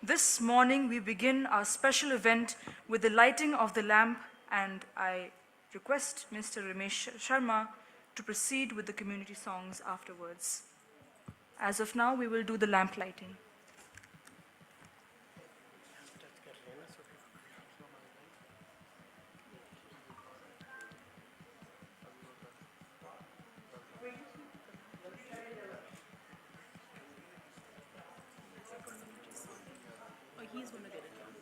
This morning we begin our special event with the lighting of the lamp, and I request Mr. Ramesh Sharma to proceed with the community songs afterwards. As of now, we will do the lamp lighting. He's going to get it done.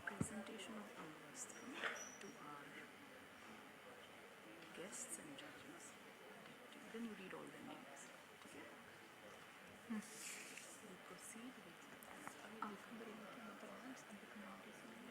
Presentation of Anil to our guests and judges. Then you read all their names. We'll proceed with alphabetical commands and the community song.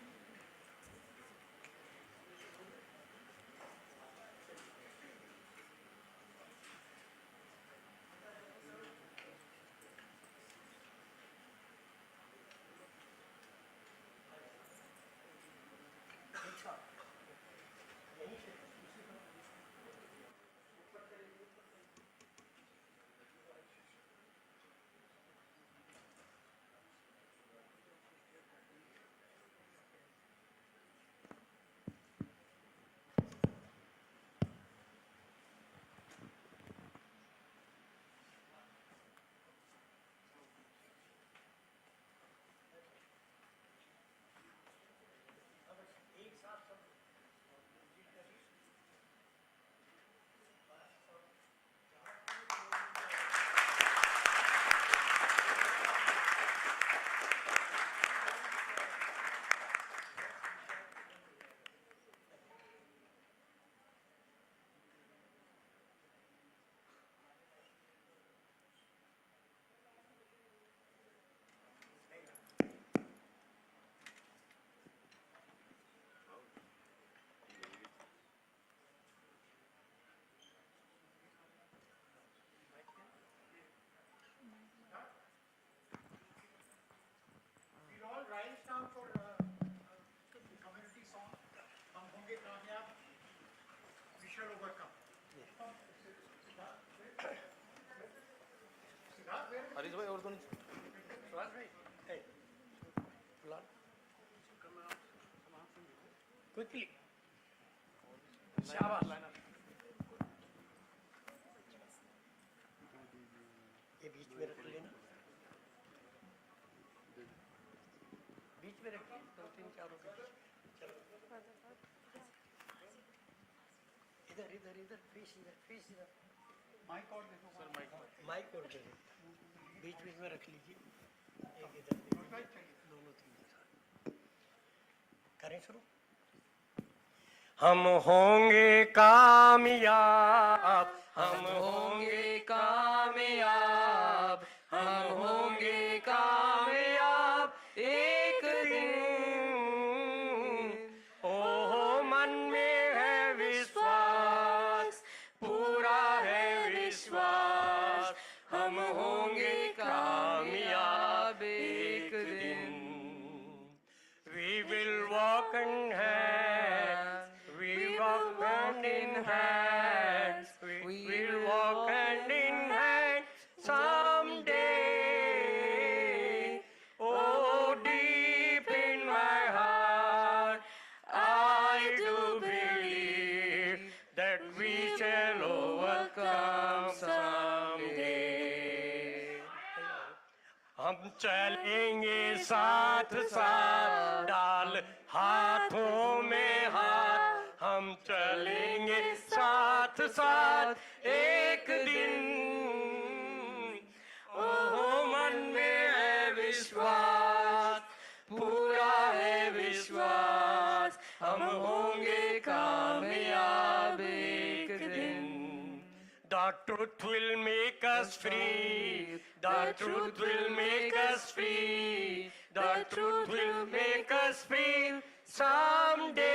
Harish भाई और तो नहीं Quickly. शाबाश ये बीच में रख लेना बीच में रखिए दो तीन चारों के बीच चलो इधर इधर इधर फेस इधर माइक और देखो सर माइक और देखो बीच बीच में रख लीजिए एक इधर दोनों तीन करें शुरू हम होंगे कामयाब हम होंगे कामयाब हम होंगे कामयाब एक दिन ओ मन में है विश्वास पूरा है विश्वास हम होंगे कामयाब एक दिन we will walk in hand we walk hand in hand we will walk hand in hand someday oh deep in my heart I do believe that we shall overcome someday हम चलेंगे साथ साथ डाल हाथों में हाथ हम चलेंगे साथ साथ एक दिन ओ मन free. The truth will make us free. The truth will make us free someday.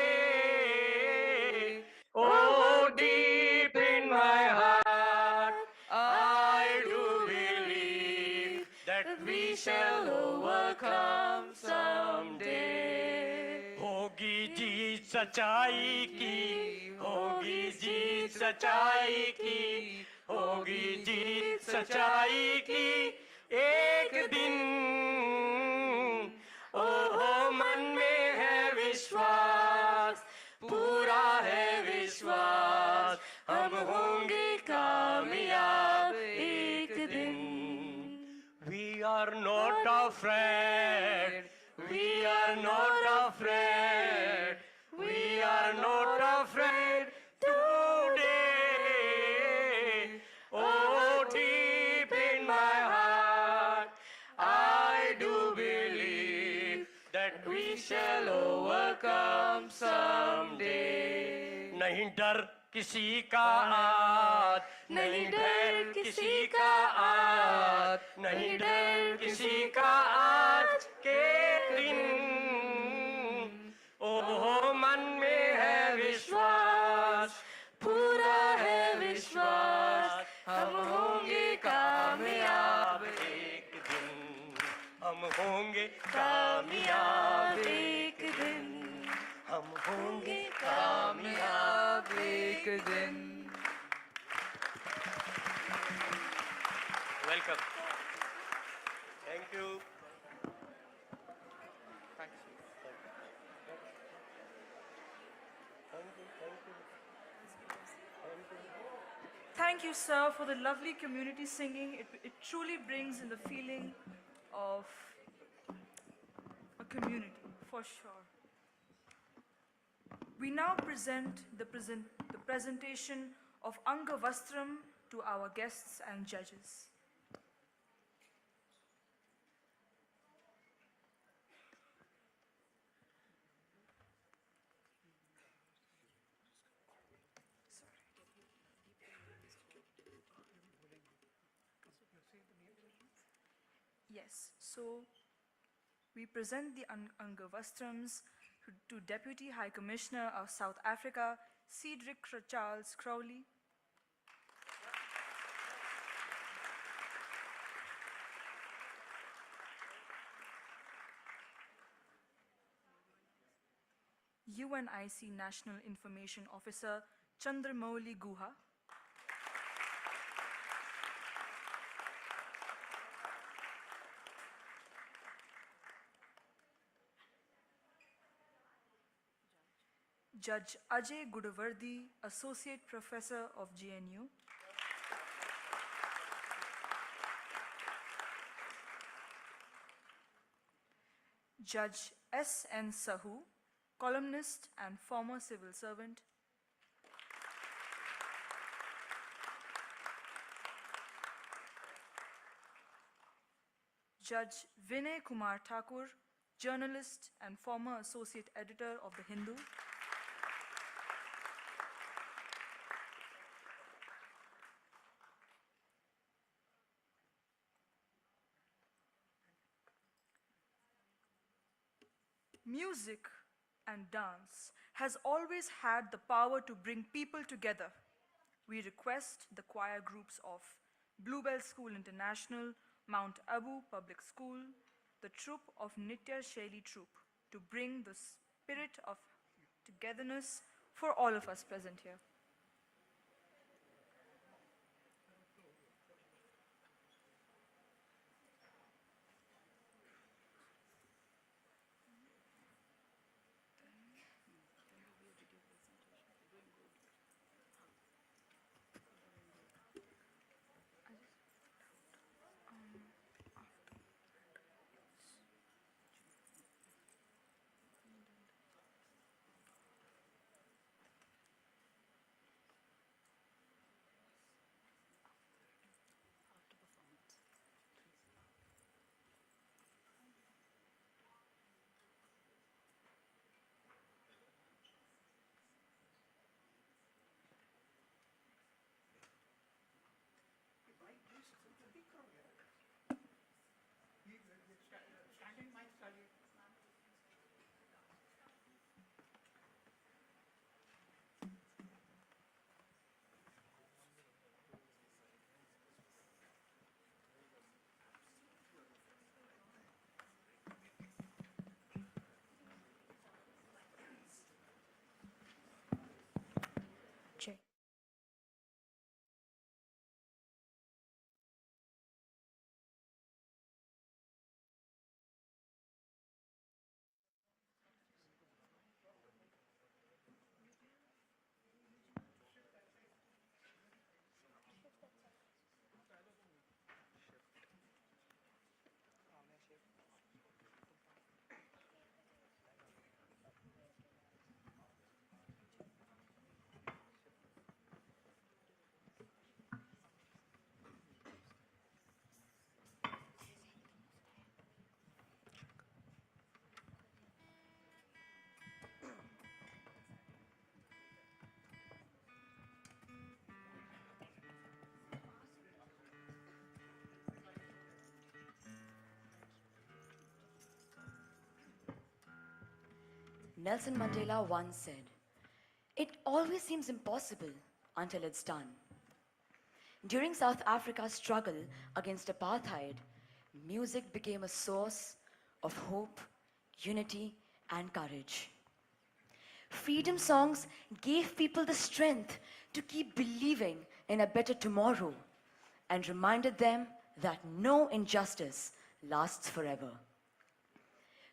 Oh, deep in my heart, I do believe that we shall overcome someday. होगी जीत सच्चाई की, होगी जीत सच्चाई की, होगी जीत सच्चाई की एक दिन. ओहो मन में है विश्वास, पूरा है विश्वास, हम होंगे कामयाब एक दिन. We are not afraid, we are not afraid, we are not afraid today. Oh, deep in my heart, I do believe that we shall overcome someday. नहीं डर किसी का आज, नहीं डर किसी का आज, नहीं डर किसी का आज के दिन. ओह मन में है विश्वास, पूरा है विश्वास, हम होंगे कामयाब एक दिन. हम होंगे कामयाब एक दिन. हम होंगे कामयाब एक दिन. Welcome. Thank you. Thanks. Thank you, sir, for the lovely community singing. It truly brings in the feeling of a community, for sure. We now present the presentation of Anga Vastram to our guests and judges. Yes, so we present the Anga Vastrams to Deputy High Commissioner of South Africa, Cedric Charles Crowley. UNIC National Information Officer, Chandramouli Guha. Judge Ajay Gudavardi, Associate Professor of GNU. Judge S.N. Sahu, columnist and former civil servant. Judge Vinay Kumar Thakur, journalist and former associate editor of The Hindu. Music and dance has always had the power to bring people together. We request the choir groups of Bluebell School International, Mount Abu Public School, the troupe of Nitya Shaili troupe to bring the spirit of togetherness for all of us present here. Nelson Mandela once said, "It always seems impossible until it's done." During South Africa's struggle against apartheid, music became a source of hope, unity, and courage. Freedom songs gave people the strength to keep believing in a better tomorrow and reminded them that no injustice lasts forever.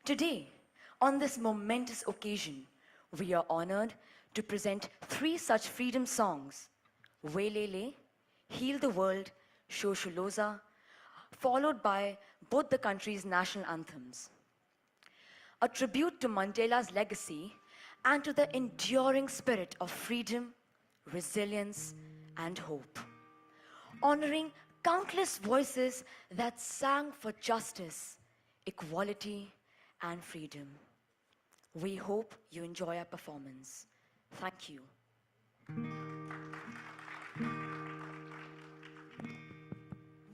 Today, on this momentous occasion, we are honored to present 3 such freedom songs: Welele, Heal the World, Shosholoza, followed by both the country's national anthems. A tribute to Mandela's legacy and to the enduring spirit of freedom, resilience, and hope. Honoring countless voices that sang for justice, equality, and freedom. We hope you enjoy our performance. Thank you.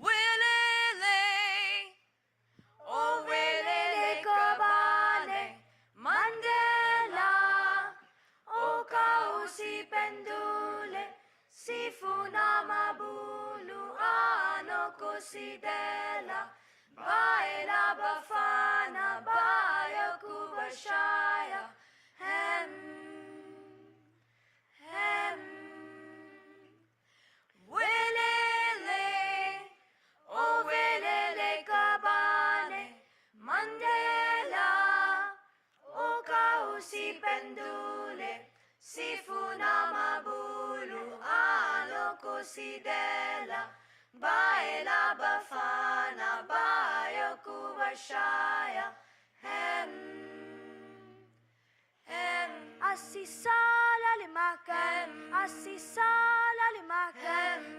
Welele, oh welele kabane, Mandela, o kausi pendule, sifuna mabulu ano kusidela, baila bafana baya kubashaya, hem. Welele, oh welele kabane, Mandela, o kausi pendule, sifuna mabulu ano kusidela, baila bafana baya kubashaya, hem. Asisala limakan,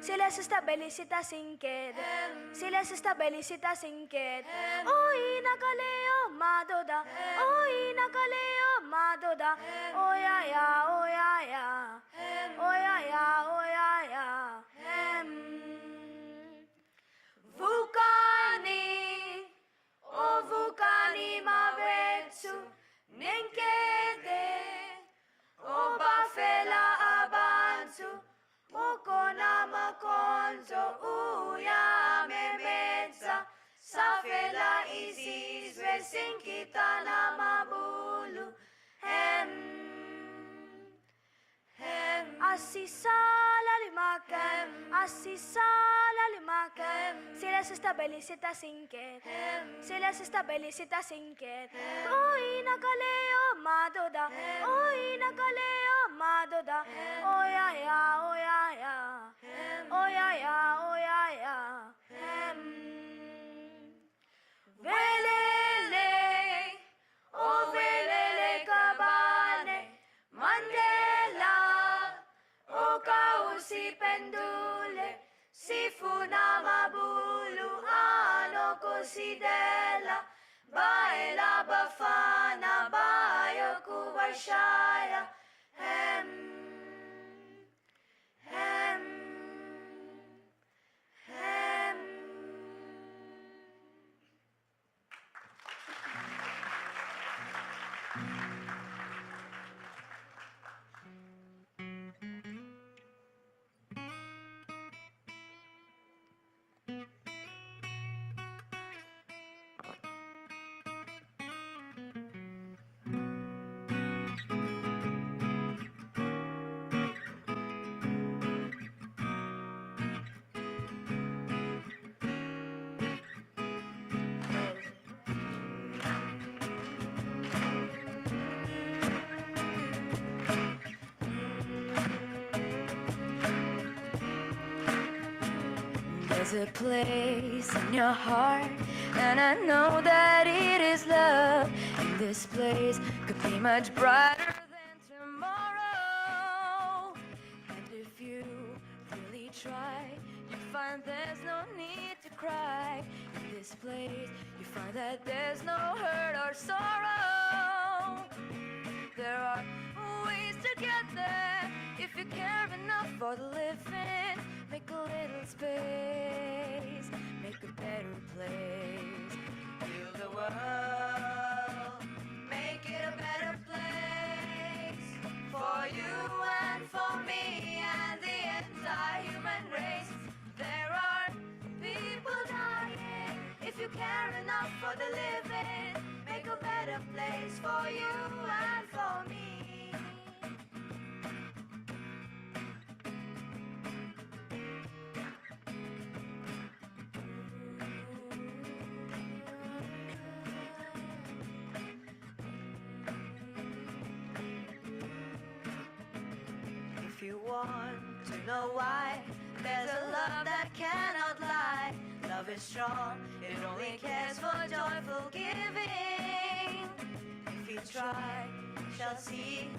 sila se stabilisita sin querer, sila se stabilisita sin querer. Oi nakaleo madoda, oi nakaleo madoda, oh ya ya, oh ya ya, oh ya ya, oh ya ya. Vukani, oh vukani mabetsu, nenkede. Oba fela abantu, mokona makonzo uya memenza, safela izizwe sinkitana mabulu, asisala limakan, sila se stabilisita sin querer, sila se stabilisita sin querer. Oi nakaleo madoda, oi nakaleo madoda, oh ya ya, oh ya ya, oh ya ya, oh ya ya. Welele, oh welele kabane, Mandela, o kausi pendule, sifuna mabulu ano kusidela, baila bafana bayo kubashaya, hem. There's a place in your heart, and I know that it is love. And this place could be much brighter than tomorrow. And if you really try, you find there's no need to cry. In this place, you find that there's no hurt or sorrow. There are ways to get there if you care enough for the living. Make a little space, make a better place. Heal the world, make it a better place. care enough for the living, make a better place for you and for me. If you want to know why, there's a love that cannot lie. Love is strong, it only cares for joyful giving. If you try, you shall see.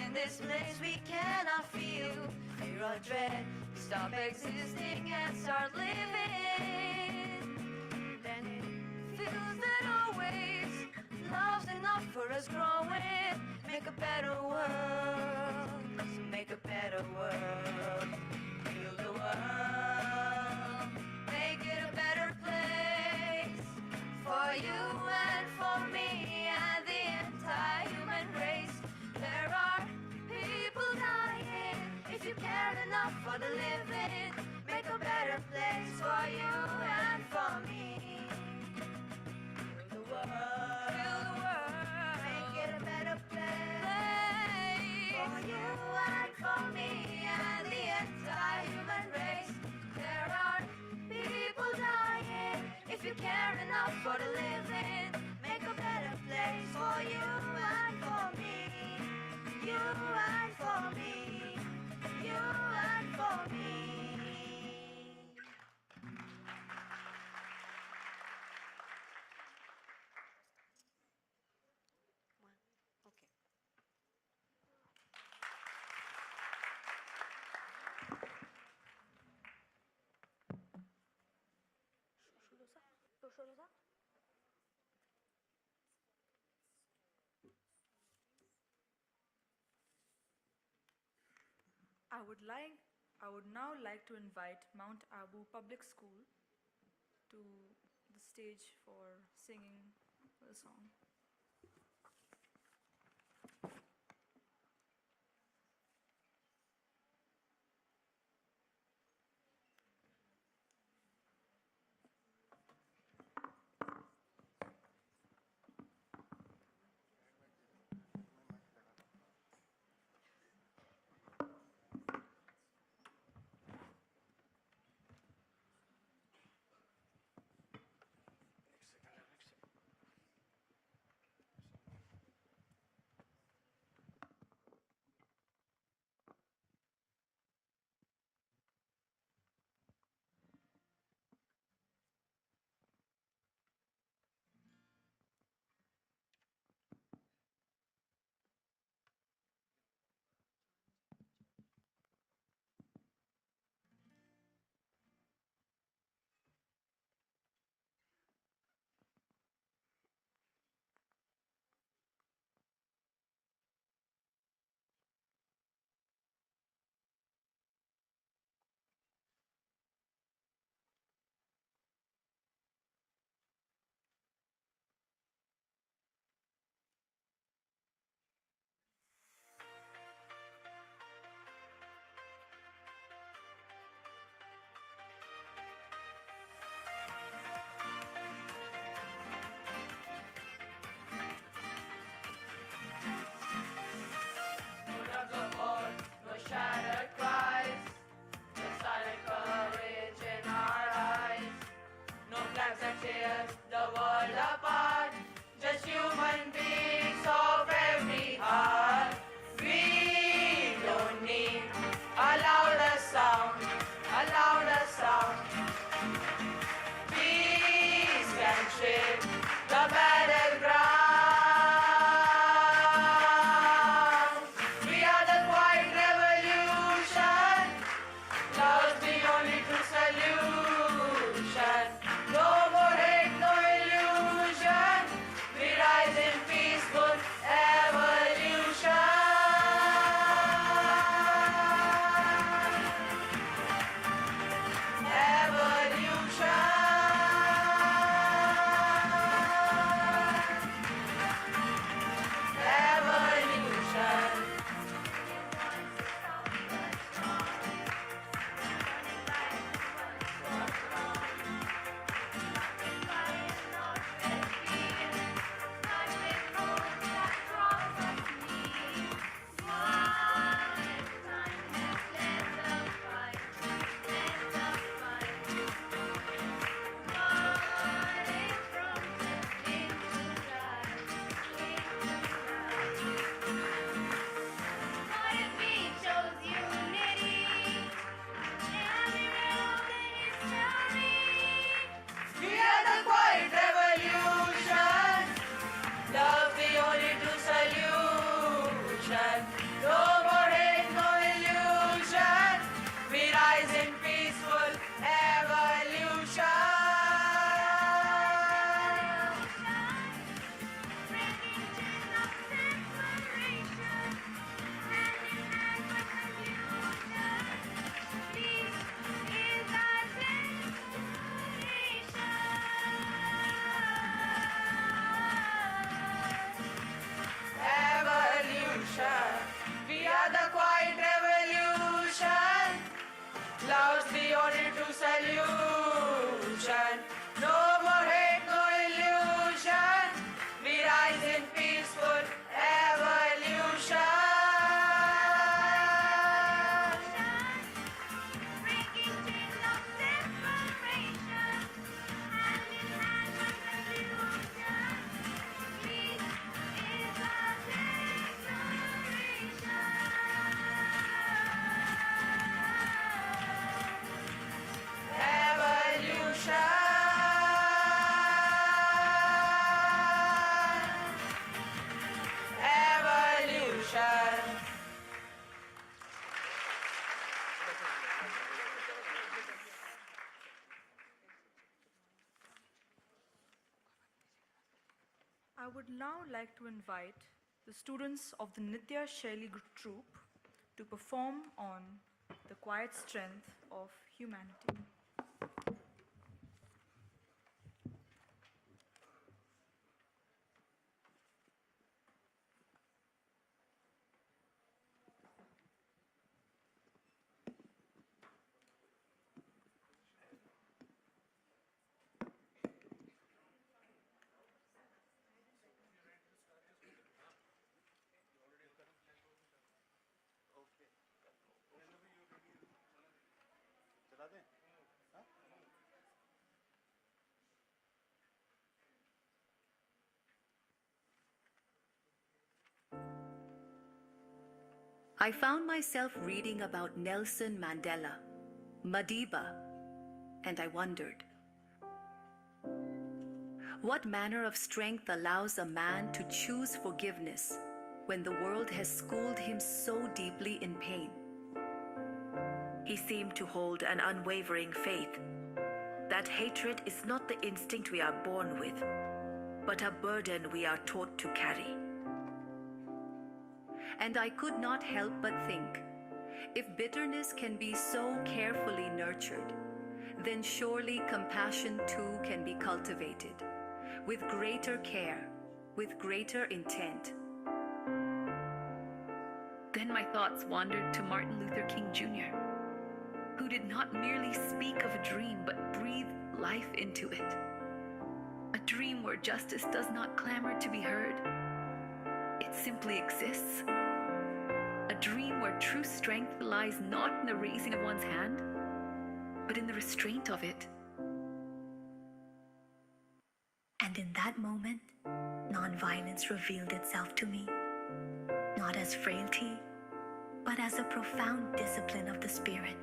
In this place we cannot feel fear or dread. We stop existing and start living. Then it feels that always love's enough for us growing. Make a better world. So make a better world. Heal the world. Make it a better place for you and for me and the entire human race. There are people dying. If you care enough for the living, make a better place for you and for me. Heal the world. Heal the world. Make it a better place for you and for me and the entire human race. There are people dying. If you care enough for the living, make a better place for you and for me. You and for me. You and for me. Okay. I would now like to invite Mount Abu Public School to the stage for singing the song. I would now like to invite the students of the Nitya Shaili troupe to perform on the quiet strength of humanity. I found myself reading about Nelson Mandela, Madiba, and I wondered, what manner of strength allows a man to choose forgiveness when the world has schooled him so deeply in pain? He seemed to hold an unwavering faith that hatred is not the instinct we are born with, but a burden we are taught to carry. And I could not help but think, if bitterness can be so carefully nurtured, then surely compassion too can be cultivated, with greater care, with greater intent. Then my thoughts wandered to Martin Luther King Jr., who did not merely speak of a dream, but breathe life into it. A dream where justice does not clamor to be heard. It simply exists. A dream where true strength lies not in the raising of one's hand, but in the restraint of it. And in that moment, nonviolence revealed itself to me, not as frailty, but as a profound discipline of the spirit,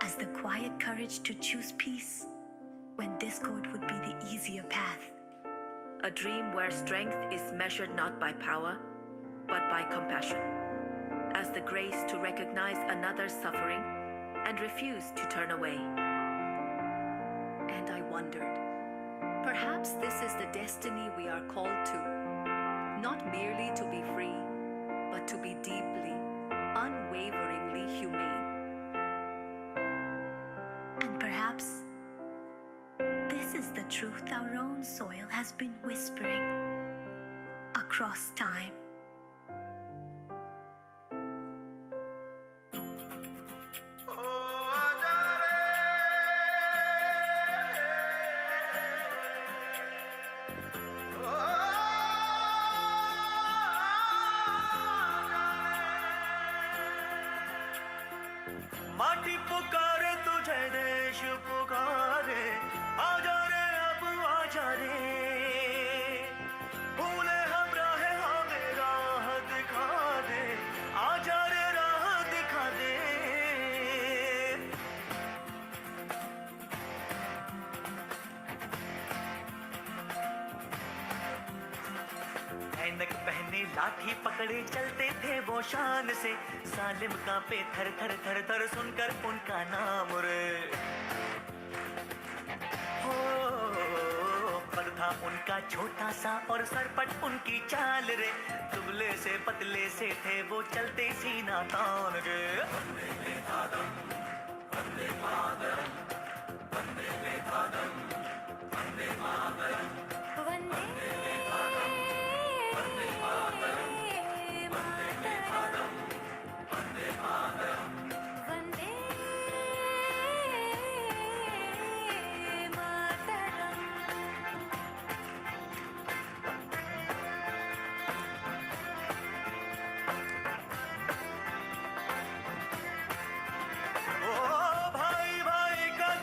as the quiet courage to choose peace when discord would be the easier path. A dream where strength is measured not by power, but by compassion, as the grace to recognize another's suffering and refuse to turn away. And I wondered, perhaps this is the destiny we are called to, not merely to be free, but to be deeply, unwaveringly humane. And perhaps this is the truth our own soil has been whispering across time. माटी पुकारे तुझे देश पुकारे आजा रे अब आजा रे भूले हम राह हमें राह दिखा दे आजा रे राह दिखा दे ऐनक पहने लाठी पकड़े चलते थे वो शान से सालिम कांपे थर थर थर थर सुनकर उनका नाम रे हो पर था उनका छोटा सा और सरपट उनकी चाल रे दुबले से पतले से थे वो चलते सीना तान गे वंदे मातरम वंदे मातरम वंदे मातरम वंदे मातरम भाई भाई का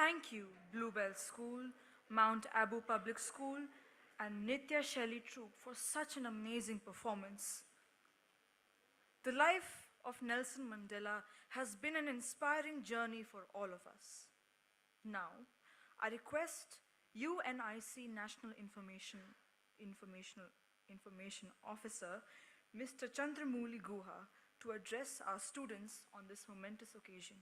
Thank you, Bluebell School, Mount Abu Public School, and Nitya Shelley Troupe for such an amazing performance. The life of Nelson Mandela has been an inspiring journey for all of us. Now, I request UNIC National Information Officer, Mr. Chandramouli Guha, to address our students on this momentous occasion.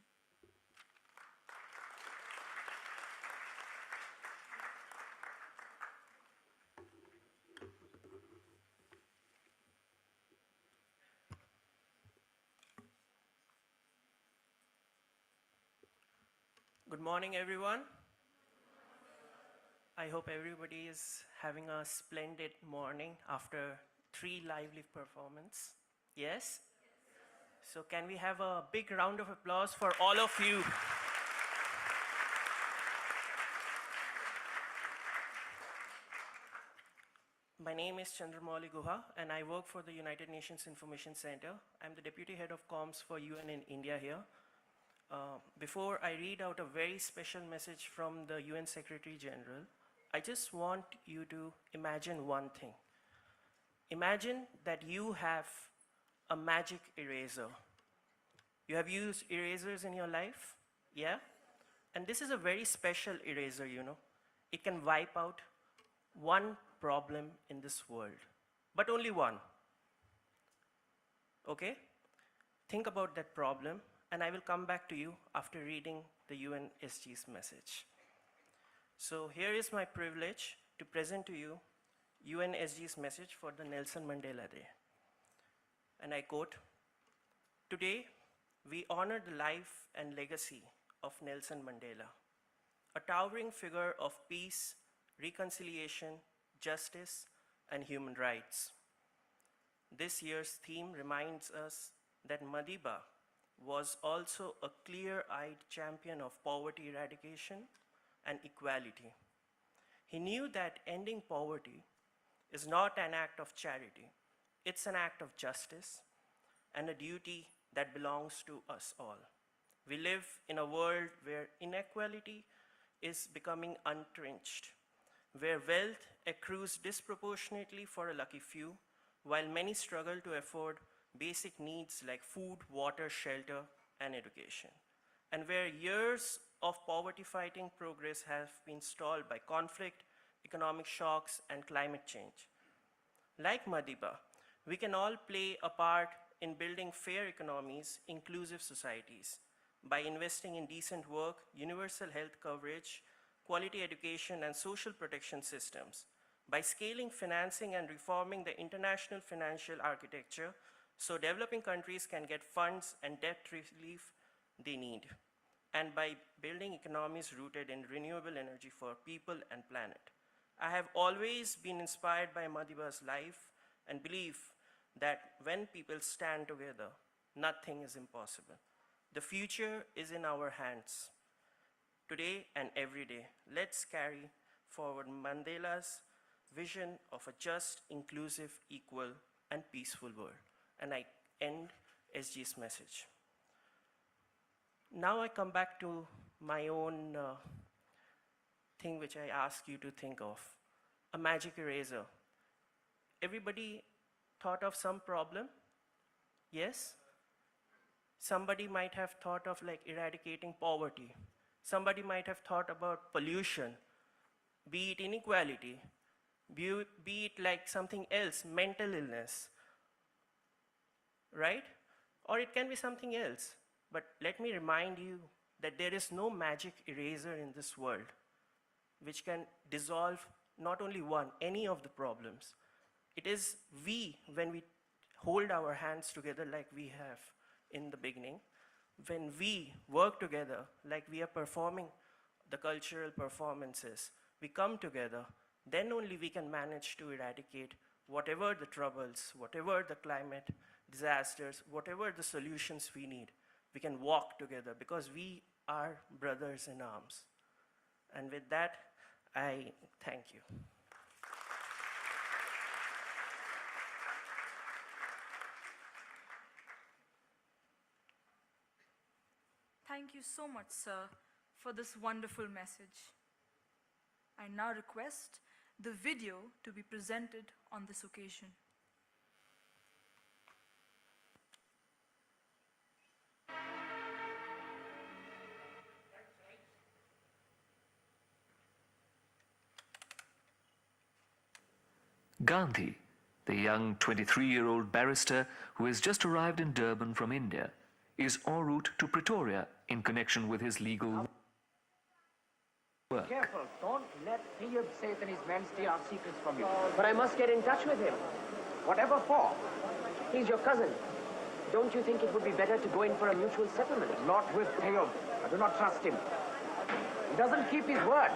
Good morning, everyone. I hope everybody is having a splendid morning after 3 lively performances. Yes? So can we have a big round of applause for all of you? My name is Chandramouli Guha, and I work for the United Nations Information Center. I'm the Deputy Head of Comms for UN in India here. Before I read out a very special message from the UN Secretary General, I just want you to imagine one thing. Imagine that you have a magic eraser. You have used erasers in your life, yeah? And this is a very special eraser, you know. It can wipe out one problem in this world, but only one. Okay? Think about that problem, and I will come back to you after reading the UNSG's message. So here is my privilege to present to you UNSG's message for the Nelson Mandela Day. And I quote, "Today, we honor the life and legacy of Nelson Mandela, a towering figure of peace, reconciliation, justice, and human rights. This year's theme reminds us that Madiba was also a clear-eyed champion of poverty eradication and equality. He knew that ending poverty is not an act of charity, it's an act of justice and a duty that belongs to us all. We live in a world where inequality is becoming entrenched, where wealth accrues disproportionately for a lucky few, while many struggle to afford basic needs like food, water, shelter, and education, and where years of poverty-fighting progress have been stalled by conflict, economic shocks, and climate change. Like Madiba, we can all play a part in building fair economies, inclusive societies, by investing in decent work, universal health coverage, quality education, and social protection systems, by scaling financing and reforming the international financial architecture so developing countries can get funds and debt relief they need, and by building economies rooted in renewable energy for people and planet. I have always been inspired by Madiba's life and believe that when people stand together, nothing is impossible. The future is in our hands. Today and every day, let's carry forward Mandela's vision of a just, inclusive, equal, and peaceful world." And I end SG's message. Now I come back to my own thing which I ask you to think of, a magic eraser. Everybody thought of some problem? Yes? Somebody might have thought of like eradicating poverty. Somebody might have thought about pollution, be it inequality, be it like something else, mental illness, right? Or it can be something else. But let me remind you that there is no magic eraser in this world which can dissolve not only one, any of the problems. It is we, when we hold our hands together like we have in the beginning, when we work together like we are performing the cultural performances, we come together, then only we can manage to eradicate whatever the troubles, whatever the climate disasters, whatever the solutions we need. We can walk together because we are brothers in arms. And with that, I thank you. Thank you so much, sir, for this wonderful message. I now request the video to be presented on this occasion. Gandhi, the young 23-year-old barrister who has just arrived in Durban from India, is en route to Pretoria in connection with his legal work. Careful, don't let Ayub Seth and his men steal our secrets from you. But I must get in touch with him. Whatever for? He's your cousin. Don't you think it would be better to go in for a mutual settlement? Not with Ayub. I do not trust him. He doesn't keep his word.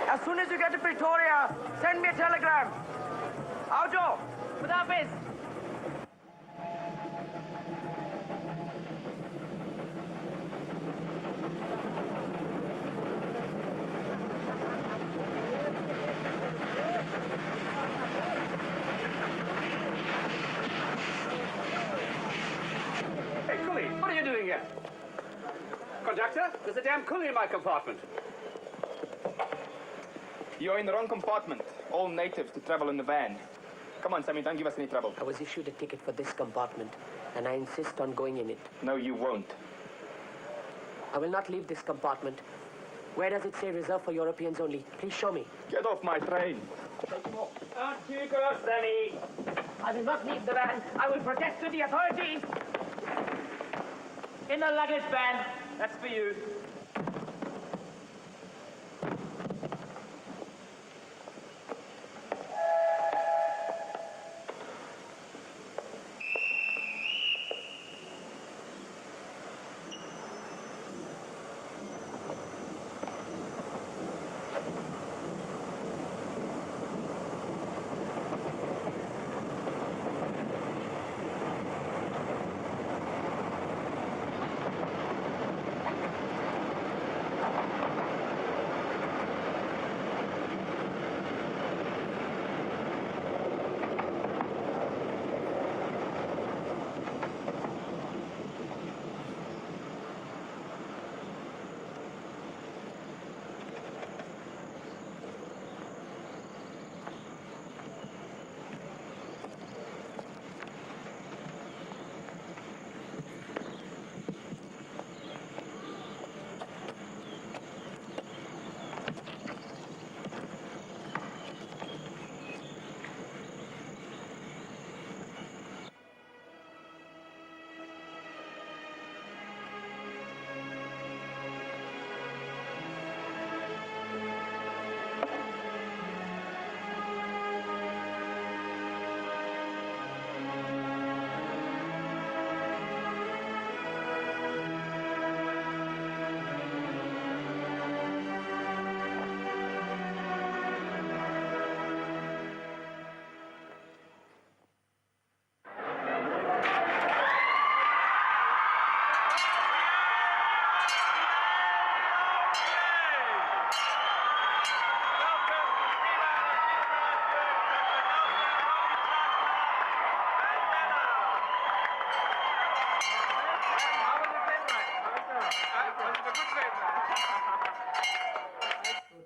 As soon as you get to Pretoria, send me a telegram. Auto, Khudafis. Hey, Coolie, what are you doing here? Conductor, there's a damn coolie in my compartment. You're in the wrong compartment. All natives to travel in the van. Come on, Sammy, don't give us any trouble. I was issued a ticket for this compartment, and I insist on going in it. No, you won't. I will not leave this compartment. Where does it say reserved for Europeans only? Please show me. Get off my train. Sammy. I will not leave the van. I will protest to the authorities. In the luggage van. That's for you.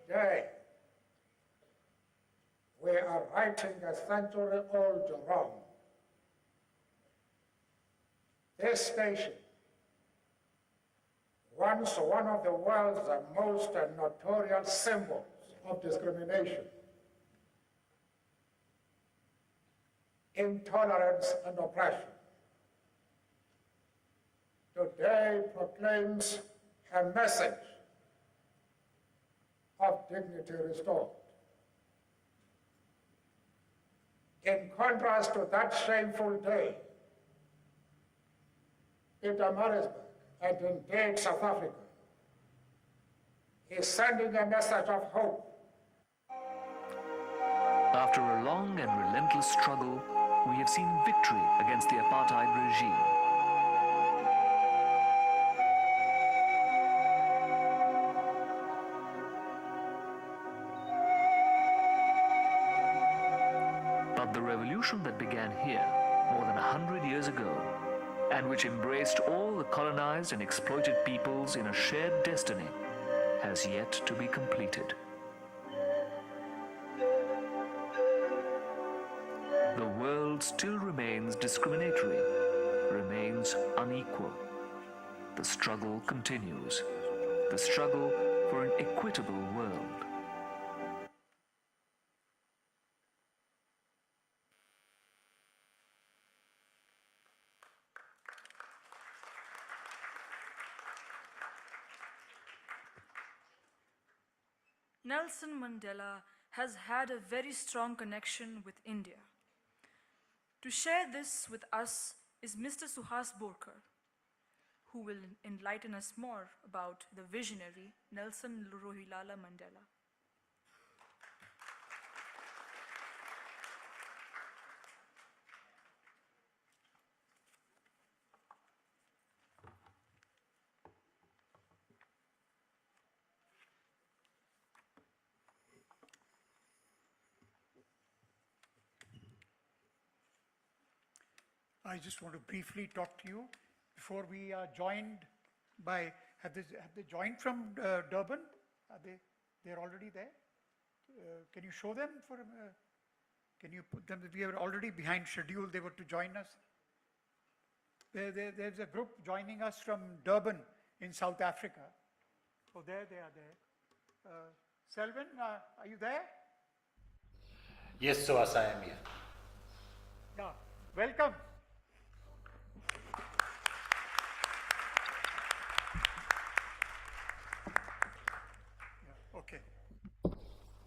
Today, we are righting a century-old wrong. This station, once one of the world's most notorious symbols of discrimination, intolerance, and oppression, today proclaims a message of dignity restored. In contrast to that shameful day, Pietermaritzburg and indeed South Africa is sending a message of hope. After a long and relentless struggle, we have seen victory against the apartheid regime. But the revolution that began here more than 100 years ago, and which embraced all the colonized and exploited peoples in a shared destiny, has yet to be completed. The world still remains discriminatory, remains unequal. The struggle continues. The struggle for an equitable world. Nelson Mandela has had a very strong connection with India. To share this with us is Mr. Suhas Borker, who will enlighten us more about the visionary Nelson Rolihlahla Mandela. I just want to briefly talk to you before we are joined by, have they joined from Durban? They're already there? Can you show them for, can you put them, we are already behind schedule, they were to join us. There's a group joining us from Durban in South Africa. Oh, there they are there. Selvin, are you there? Yes, Suhas, I am here. Yeah, welcome. Okay.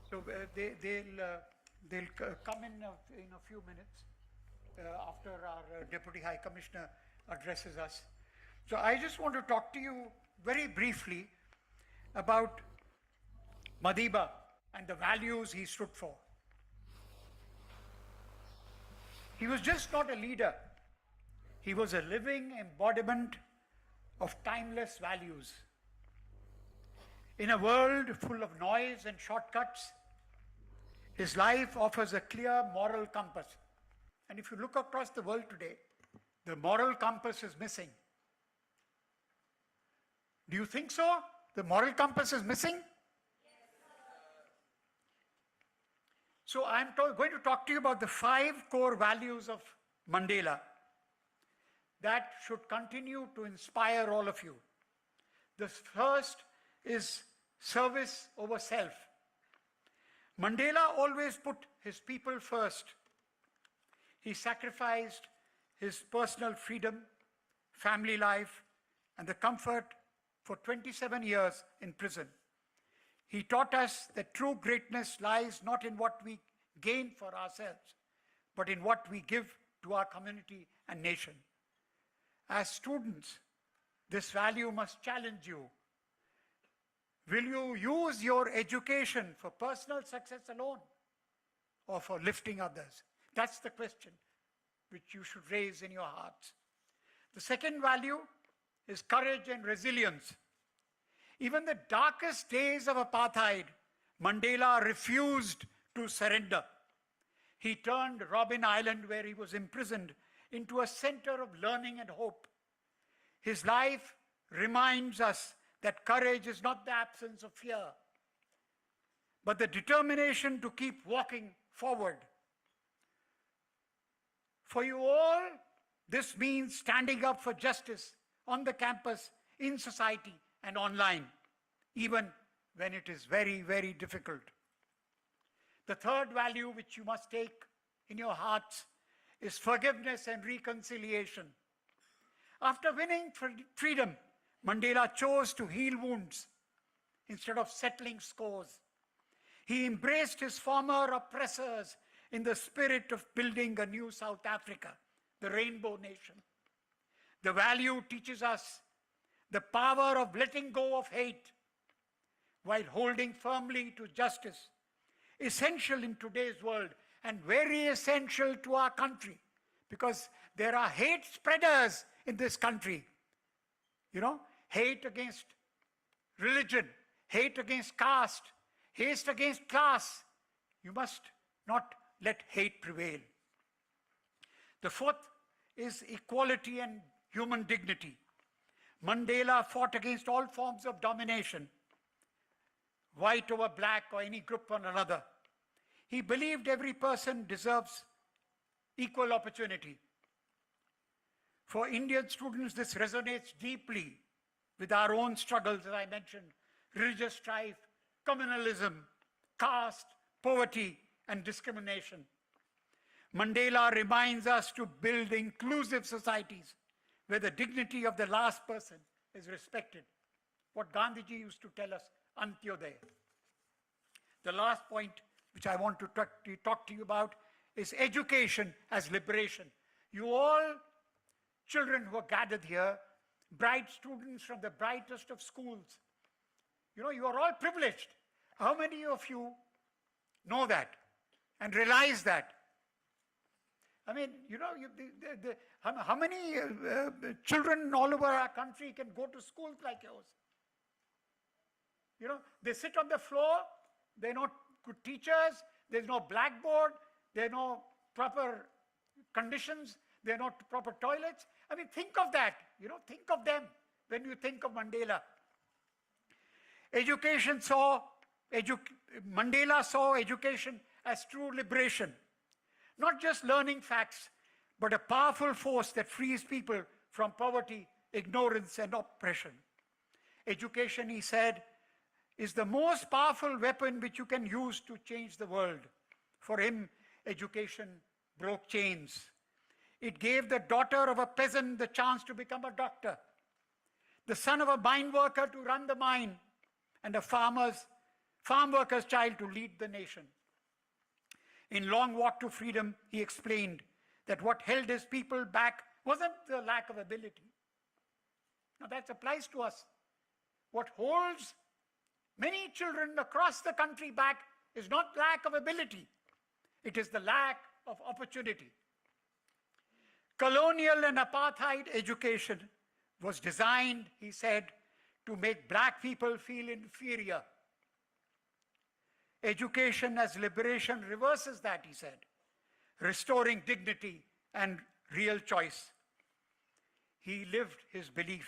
So they'll come in a few minutes after our Deputy High Commissioner addresses us. So I just want to talk to you very briefly about Madiba and the values he stood for. He was just not a leader. He was a living embodiment of timeless values. In a world full of noise and shortcuts, his life offers a clear moral compass. And if you look across the world today, the moral compass is missing. Do you think so? The moral compass is missing? So I'm going to talk to you about the 5 core values of Mandela that should continue to inspire all of you. The first is service over self. Mandela always put his people first. He sacrificed his personal freedom, family life, and the comfort for 27 years in prison. He taught us that true greatness lies not in what we gain for ourselves, but in what we give to our community and nation. As students, this value must challenge you. Will you use your education for personal success alone or for lifting others? That's the question which you should raise in your hearts. The second value is courage and resilience. Even the darkest days of apartheid, Mandela refused to surrender. He turned Robben Island, where he was imprisoned, into a center of learning and hope. His life reminds us that courage is not the absence of fear, but the determination to keep walking forward. For you all, this means standing up for justice on the campus, in society, and online, even when it is very, very difficult. The third value which you must take in your hearts is forgiveness and reconciliation. After winning freedom, Mandela chose to heal wounds instead of settling scores. He embraced his former oppressors in the spirit of building a new South Africa, the Rainbow Nation. The value teaches us the power of letting go of hate while holding firmly to justice, essential in today's world and very essential to our country, because there are hate spreaders in this country. You know, hate against religion, hate against caste, hate against class. You must not let hate prevail. The fourth is equality and human dignity. Mandela fought against all forms of domination, white over black or any group or another. He believed every person deserves equal opportunity. For Indian students, this resonates deeply with our own struggles, as I mentioned, religious strife, communalism, caste, poverty, and discrimination. Mandela reminds us to build inclusive societies where the dignity of the last person is respected. What Gandhiji used to tell us, Antyodaya. The last point which I want to talk to you about is education as liberation. You all children who are gathered here, bright students from the brightest of schools, you know, you are all privileged. How many of you know that and realize that? I mean, you know, how many children all over our country can go to schools like yours? You know, they sit on the floor, they're not good teachers, there's no blackboard, there are no proper conditions, there are not proper toilets. I mean, think of that, you know, think of them when you think of Mandela. Mandela saw education as true liberation. Not just learning facts, but a powerful force that frees people from poverty, ignorance, and oppression. Education, he said, is the most powerful weapon which you can use to change the world. For him, education broke chains. It gave the daughter of a peasant the chance to become a doctor, the son of a mine worker to run the mine, and a farm worker's child to lead the nation. In Long Walk to Freedom, he explained that what held his people back wasn't the lack of ability. Now that applies to us. What holds many children across the country back is not lack of ability. It is the lack of opportunity. Colonial and apartheid education was designed, he said, to make black people feel inferior. Education as liberation reverses that, he said, restoring dignity and real choice. He lived his belief.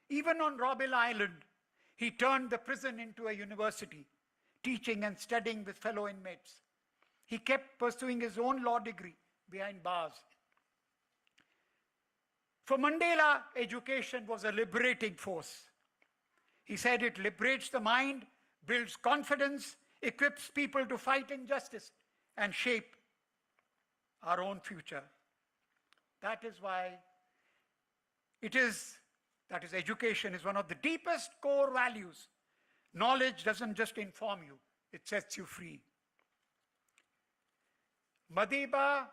Even on Robben Island, he turned the prison into a university, teaching and studying with fellow inmates. He kept pursuing his own law degree behind bars. For Mandela, education was a liberating force. He said it liberates the mind, builds confidence, equips people to fight injustice and shape our own future. That is why education is one of the deepest core values. Knowledge doesn't just inform you, it sets you free. Mandela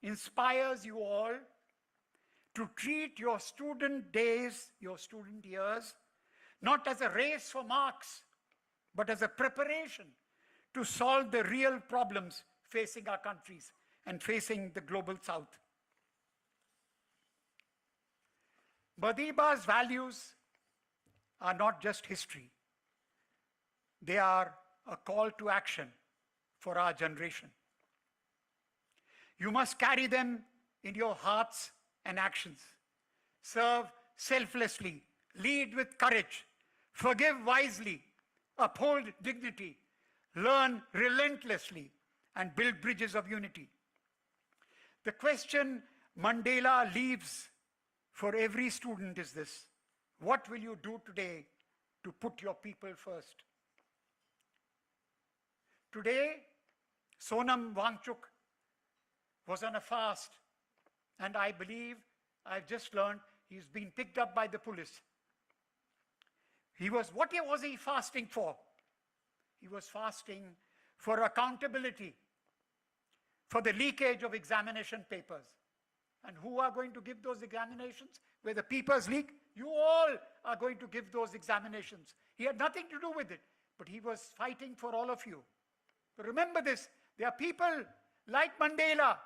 inspires you all to treat your student days, your student years, not as a race for marks, but as a preparation to solve the real problems facing our countries and facing the global south. Mandela's values are not just history. They are a call to action for our generation. You must carry them in your hearts and actions. Serve selflessly, lead with courage, forgive wisely, uphold dignity, learn relentlessly, and build bridges of unity. The question Mandela leaves for every student is this: what will you do today to put your people first? Today, Sonam Wangchuk was on a fast, and I believe, I've just learned, he's been picked up by the police. What was he fasting for? He was fasting for accountability, for the leakage of examination papers. And who are going to give those examinations? Where the papers leak, you all are going to give those examinations. He had nothing to do with it, but he was fighting for all of you. But remember this, there are people like Mandela,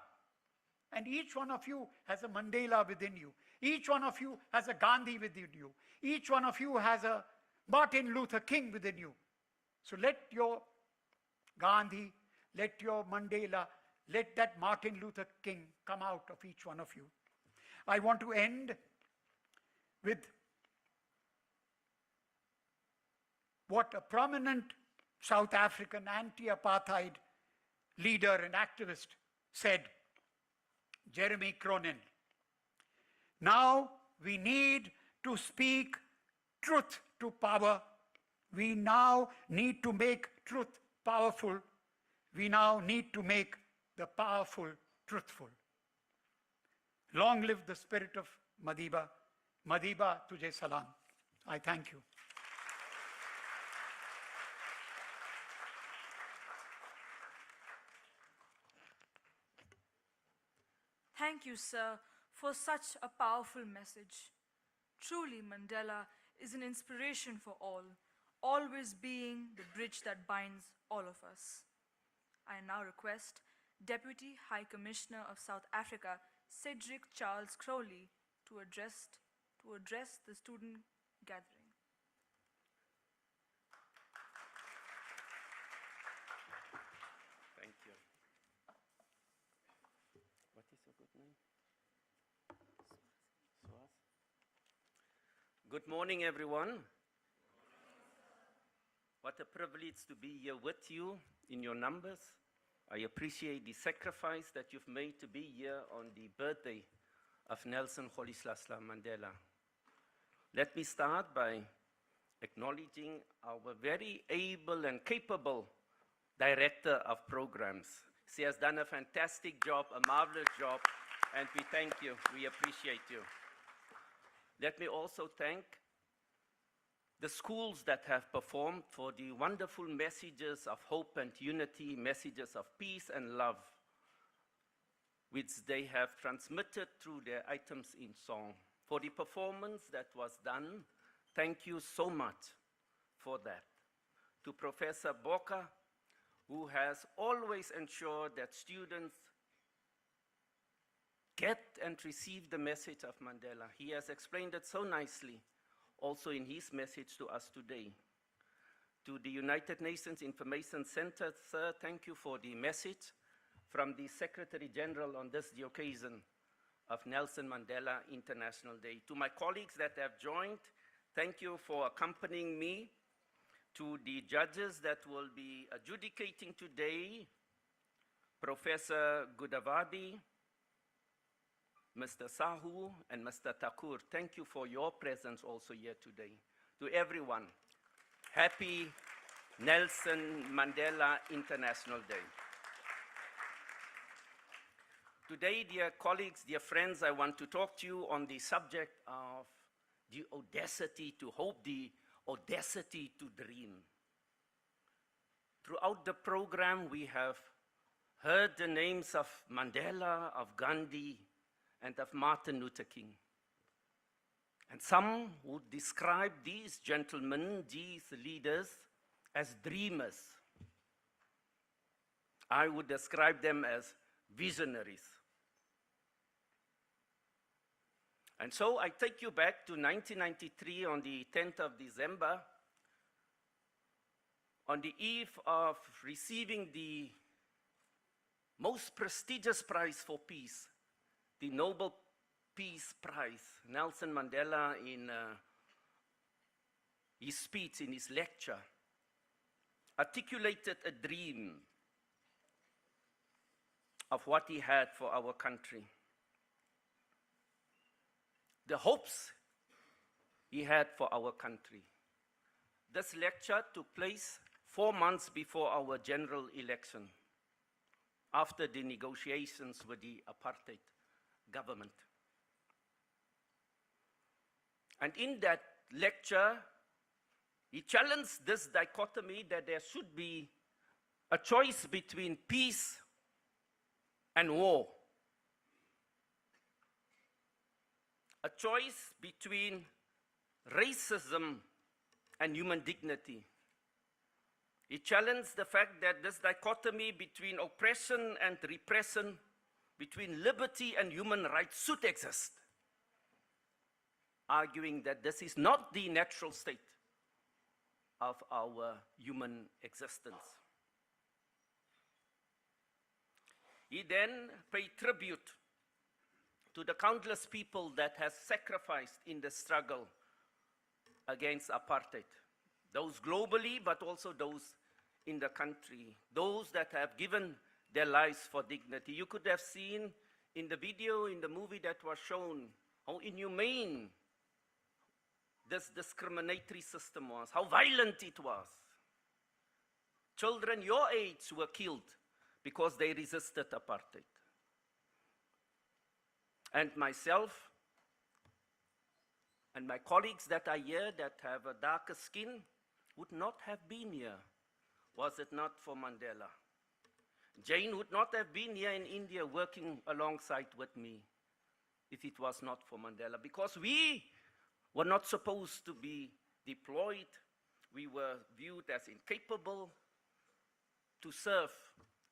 and each one of you has a Mandela within you. Each one of you has a Gandhi within you. Each one of you has a Martin Luther King within you. So let your Gandhi, let your Mandela Let that Martin Luther King come out of each one of you. I want to end with what a prominent South African anti-apartheid leader and activist said, Jeremy Cronin. Now we need to speak truth to power. We now need to make truth powerful. We now need to make the powerful truthful. Long live the spirit of Madiba. Madiba tujhe salam. I thank you. Thank you, sir, for such a powerful message. Truly, Mandela is an inspiration for all, always being the bridge that binds all of us. I now request Deputy High Commissioner of South Africa, Cedric Charles Crowley, to address the student gathering. Thank you. What is your good name? Suhas. Good morning, everyone. What a privilege to be here with you in your numbers. I appreciate the sacrifice that you've made to be here on the birthday of Nelson Rolihlahla Mandela. Let me start by acknowledging our very able and capable Director of Programs. She has done a fantastic job, a marvelous job, and we thank you. We appreciate you. Let me also thank the schools that have performed for the wonderful messages of hope and unity, messages of peace and love, which they have transmitted through their items in song. For the performance that was done, thank you so much for that. To Professor Borker, who has always ensured that students get and receive the message of Mandela. He has explained it so nicely also in his message to us today. To the United Nations Information Center, sir, thank you for the message from the Secretary General on this, the occasion of Nelson Mandela International Day. To my colleagues that have joined, thank you for accompanying me. To the judges that will be adjudicating today, Professor Gudavadi, Mr. Sahu, and Mr. Thakur, thank you for your presence also here today. To everyone, happy Nelson Mandela International Day. Today, dear colleagues, dear friends, I want to talk to you on the subject of the audacity to hope, the audacity to dream. Throughout the program, we have heard the names of Mandela, of Gandhi, and of Martin Luther King. And some would describe these gentlemen, these leaders, as dreamers. I would describe them as visionaries. And so I take you back to 1993 on the 10th of December, on the eve of receiving the most prestigious prize for peace, the Nobel Peace Prize. Nelson Mandela, in his speech, in his lecture, articulated a dream of what he had for our country. The hopes he had for our country. This lecture took place 4 months before our general election, after the negotiations with the apartheid government. And in that lecture, he challenged this dichotomy that there should be a choice between peace and war. A choice between racism and human dignity. He challenged the fact that this dichotomy between oppression and repression, between liberty and human rights should exist, arguing that this is not the natural state of our human existence. He then paid tribute to the countless people that has sacrificed in the struggle against apartheid. Those globally, but also those in the country. Those that have given their lives for dignity. You could have seen in the video, in the movie that was shown, how inhumane this discriminatory system was, how violent it was. Children your age were killed because they resisted apartheid. And myself and my colleagues that are here that have a darker skin would not have been here, was it not for Mandela. Jane would not have been here in India working alongside with me if it was not for Mandela, because we were not supposed to be deployed. We were viewed as incapable to serve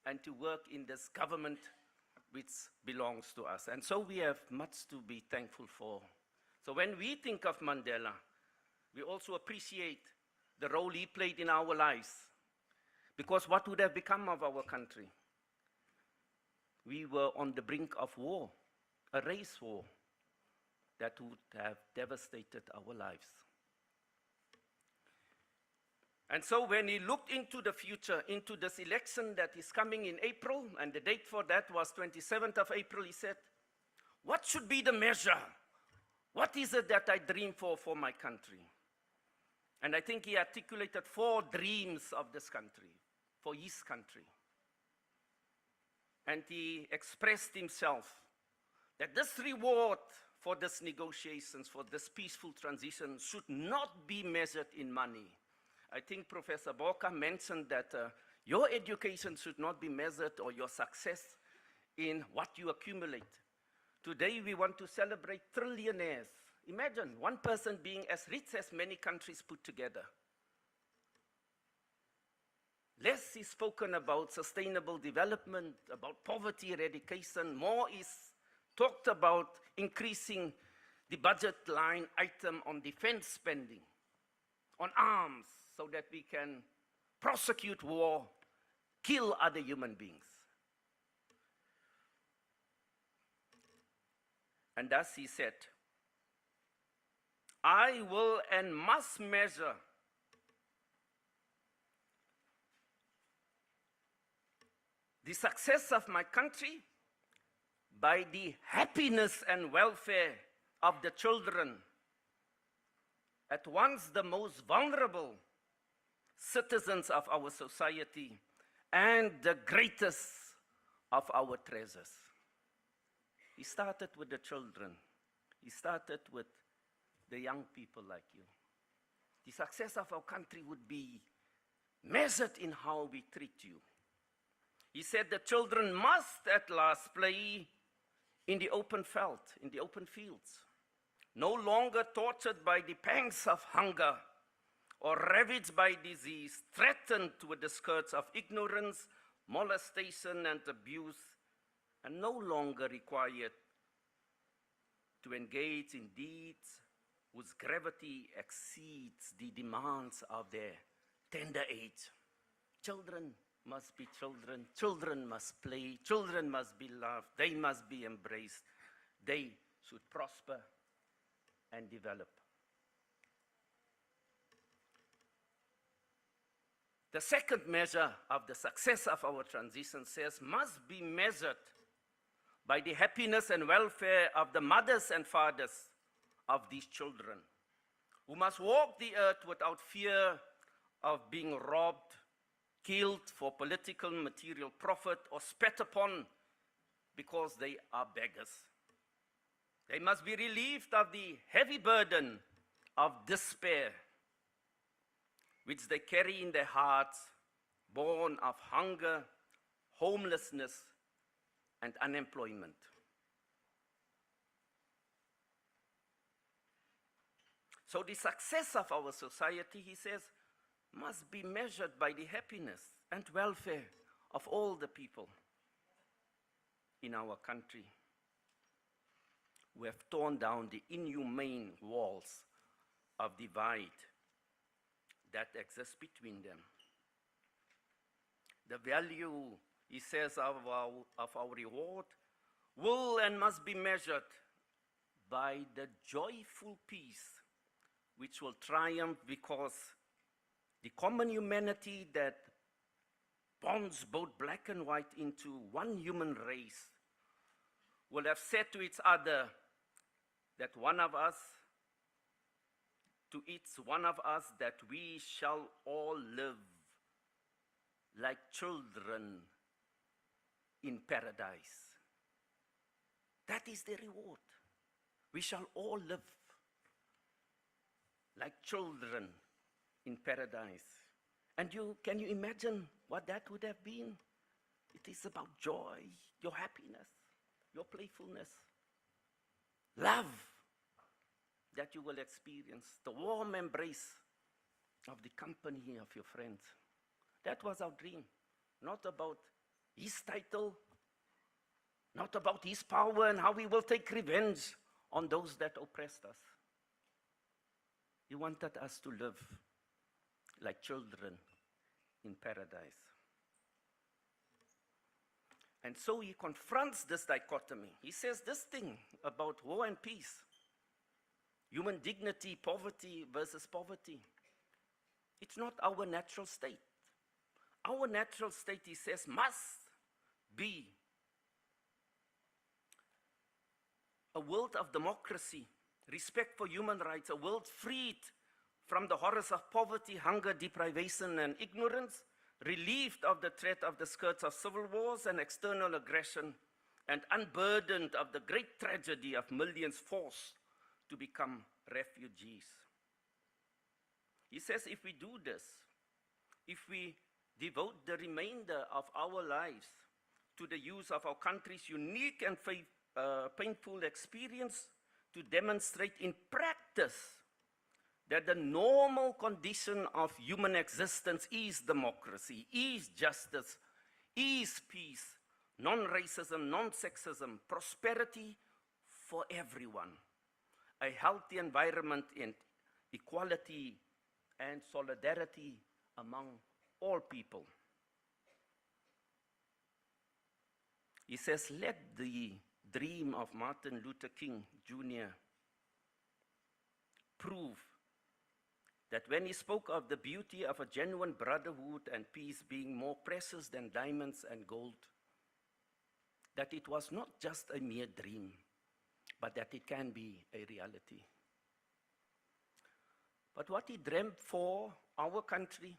and to work in this government which belongs to us. And so we have much to be thankful for. So when we think of Mandela, we also appreciate the role he played in our lives. Because what would have become of our country? We were on the brink of war, a race war that would have devastated our lives. And so when he looked into the future, into this election that is coming in April, and the date for that was 27th of April, he said, what should be the measure? What is it that I dream for my country? And I think he articulated 4 dreams of this country, for his country. And he expressed himself that this reward for these negotiations, for this peaceful transition, should not be measured in money. I think Professor Borker mentioned that your education should not be measured, or your success, in what you accumulate. Today we want to celebrate trillionaires. Imagine one person being as rich as many countries put together. Less is spoken about sustainable development, about poverty eradication. More is talked about increasing the budget line item on defense spending, on arms, so that we can prosecute war, kill other human beings. And thus he said, I will and must measure the success of my country by the happiness and welfare of the children, at once the most vulnerable citizens of our society and the greatest of our treasures. He started with the children. He started with the young people like you. The success of our country would be measured in how we treat you. He said the children must at last play in the open field, in the open fields, no longer tortured by the pangs of hunger or ravaged by disease, threatened with the scourge of ignorance, molestation, and abuse, and no longer required to engage in deeds whose gravity exceeds the demands of their tender age. Children must be children. Children must play. Children must be loved. They must be embraced. They should prosper and develop. The second measure of the success of our transition says must be measured by the happiness and welfare of the mothers and fathers of these children, who must walk the earth without fear of being robbed, killed for political material profit, or spat upon because they are beggars. They must be relieved of the heavy burden of despair, which they carry in their hearts, born of hunger, homelessness, and unemployment. So the success of our society, he says, must be measured by the happiness and welfare of all the people in our country who have torn down the inhumane walls of divide that exist between them. The value he says of our reward, will and must be measured by the joyful peace which will triumph because the common humanity that bonds both black and white into one human race will have said to each other that that we shall all live like children in paradise. That is the reward. We shall all live like children in paradise. And can you imagine what that would have been? It is about joy, your happiness, your playfulness, love that you will experience, the warm embrace of the company of your friends. That was our dream, not about his title, not about his power and how we will take revenge on those that oppressed us. He wanted us to live like children in paradise. And so he confronts this dichotomy. He says this thing about war and peace, human dignity, poverty versus poverty. It's not our natural state. Our natural state, he says, must be a world of democracy, respect for human rights, a world freed from the horrors of poverty, hunger, deprivation, and ignorance, relieved of the threat of the skirts of civil wars and external aggression, and unburdened of the great tragedy of millions forced to become refugees. He says if we do this, if we devote the remainder of our lives to the use of our country's unique and painful experience to demonstrate in practice that the normal condition of human existence is democracy, is justice, is peace, non-racism, non-sexism, prosperity for everyone, a healthy environment and equality and solidarity among all people. He says, let the dream of Martin Luther King Jr. prove that when he spoke of the beauty of a genuine brotherhood and peace being more precious than diamonds and gold, that it was not just a mere dream, but that it can be a reality. But what he dreamt for our country,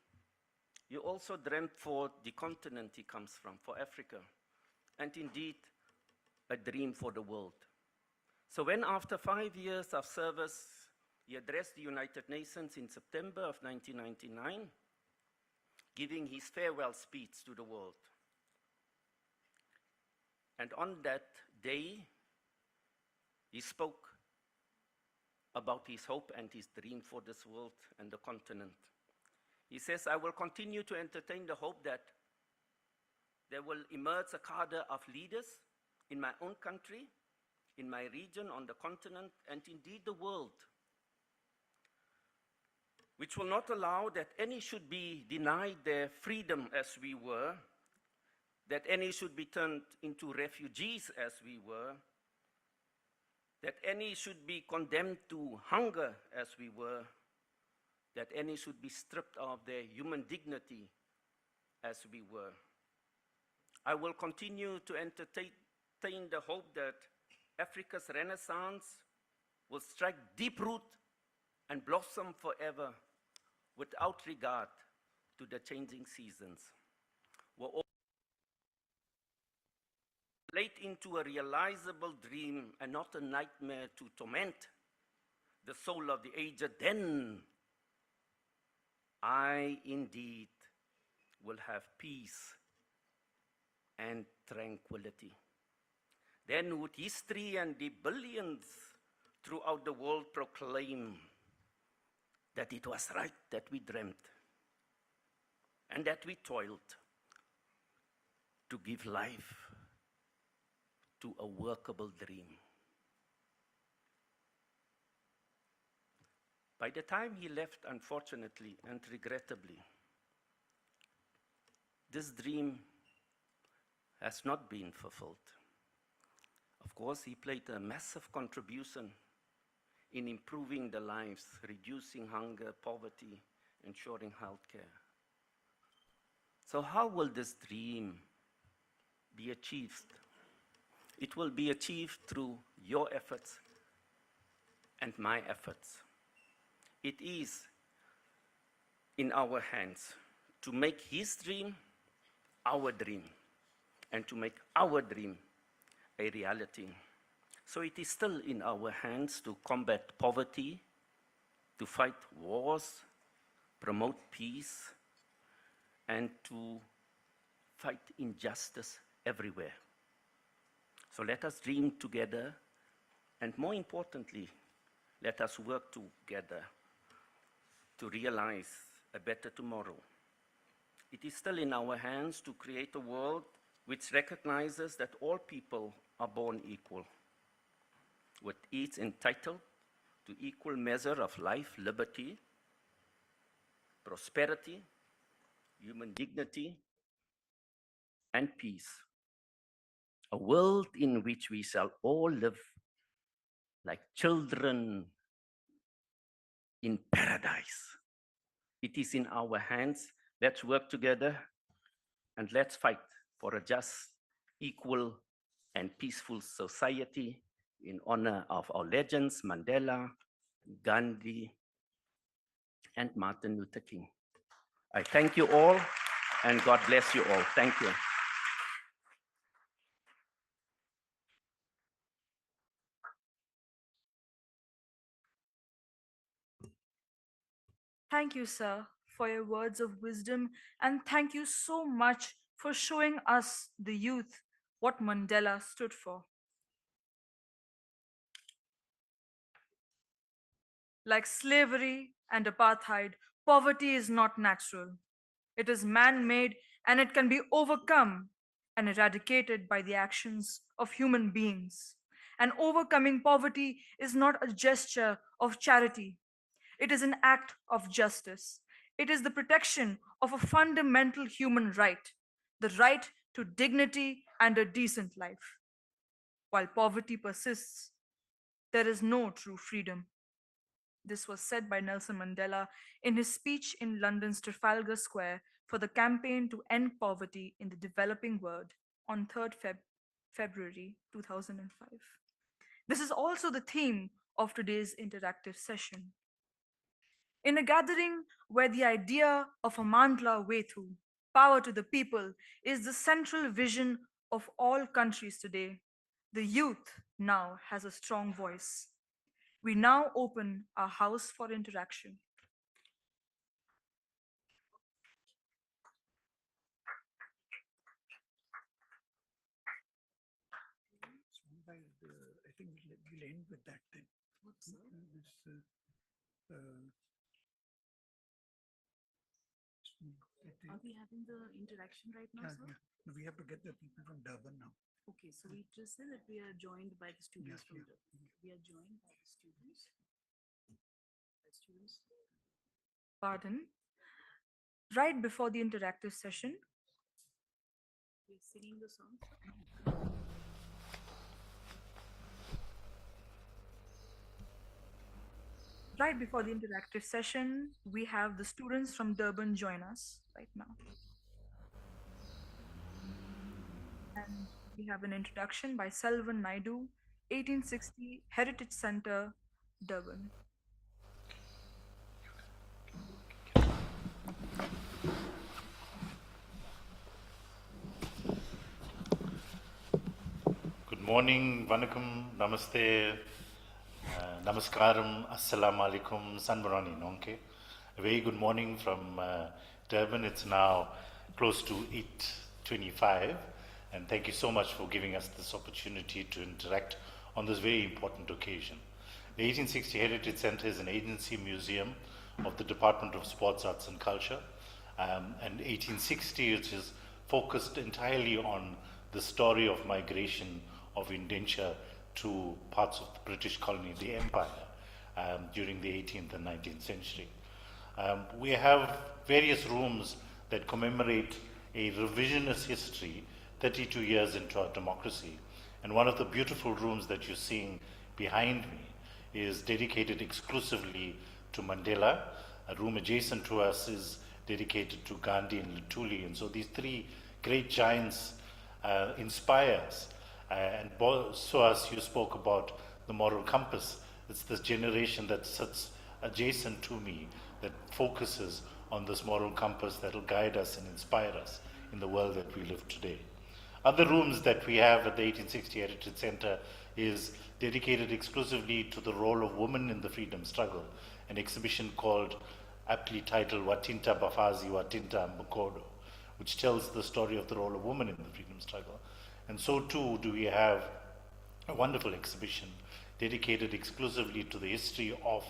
he also dreamt for the continent he comes from, for Africa, and indeed a dream for the world. So when after 5 years of service, he addressed the United Nations in September of 1999, giving his farewell speech to the world. And on that day, he spoke about his hope and his dream for this world and the continent. He says, I will continue to entertain the hope that there will emerge a cadre of leaders in my own country, in my region, on the continent, and indeed the world, which will not allow that any should be denied their freedom as we were, that any should be turned into refugees as we were, that any should be condemned to hunger as we were, that any should be stripped of their human dignity as we were. I will continue to entertain the hope that Africa's renaissance will strike deep root and blossom forever without regard to the changing seasons. We're all late into a realizable dream and not a nightmare to torment the soul of the aged. Then I indeed will have peace and tranquility. Then would history and the billions throughout the world proclaim that it was right that we dreamt and that we toiled to give life to a workable dream. By the time he left, unfortunately and regrettably, this dream has not been fulfilled. Of course, he played a massive contribution in improving the lives, reducing hunger, poverty, ensuring healthcare. So how will this dream be achieved? It will be achieved through your efforts and my efforts. It is in our hands to make his dream our dream and to make our dream a reality. So it is still in our hands to combat poverty, to fight wars, promote peace, and to fight injustice everywhere. So let us dream together, and more importantly, let us work together to realize a better tomorrow. It is still in our hands to create a world which recognizes that all people are born equal, with each entitled to equal measure of life, liberty, prosperity, human dignity, and peace. A world in which we shall all live like children in paradise. It is in our hands. Let's work together and let's fight for a just, equal, and peaceful society in honor of our legends, Mandela, Gandhi, and Martin Luther King. I thank you all, and God bless you all. Thank you. Thank you, sir, for your words of wisdom, and thank you so much for showing us, the youth, what Mandela stood for. Like slavery and apartheid, poverty is not natural. It is man-made, and it can be overcome and eradicated by the actions of human beings. And overcoming poverty is not a gesture of charity. It is an act of justice. It is the protection of a fundamental human right, the right to dignity and a decent life. While poverty persists, there is no true freedom. This was said by Nelson Mandela in his speech in London's Trafalgar Square for the campaign to end poverty in the developing world on 3rd February 2005. This is also the theme of today's interactive session. In a gathering where the idea of a Mandla Wetu, power to the people, is the central vision of all countries today, the youth now has a strong voice. We now open our house for interaction. I think we'll end with that then. What's that? Are we having the interaction right now, sir? Yeah. We have to get the people from Durban now. Okay, so we just said that we are joined by the students from Durban. We are joined by the students. Pardon? Right before the interactive session, we're singing the song. Right before the interactive session, we have the students from Durban join us right now. And we have an introduction by Selvan Naidu, 1860 Heritage Center, Durban. Good morning, vanakkam, namaste, namaskaram, assalamu alaikum, sanbarani nonke. A very good morning from Durban. It's now close to 8:25, and thank you so much for giving us this opportunity to interact on this very important occasion. The 1860 Heritage Center is an agency museum of the Department of Sports, Arts and Culture, and 1860, which is focused entirely on the story of migration of indenture to parts of the British colony, the Empire, during the 18th and 19th century. We have various rooms that commemorate a revisionist history 32 years into our democracy. And one of the beautiful rooms that you're seeing behind me is dedicated exclusively to Mandela. A room adjacent to us is dedicated to Gandhi and Lutuli. And so these three great giants inspire us. And Suhas, you spoke about the moral compass. It's this generation that sits adjacent to me that focuses on this moral compass that will guide us and inspire us in the world that we live today. Other rooms that we have at the 1860 Heritage Center is dedicated exclusively to the role of women in the freedom struggle, an exhibition called, aptly titled, Watinta Bafazi, Watinta Mbukodo, which tells the story of the role of women in the freedom struggle. And so too do we have a wonderful exhibition dedicated exclusively to the history of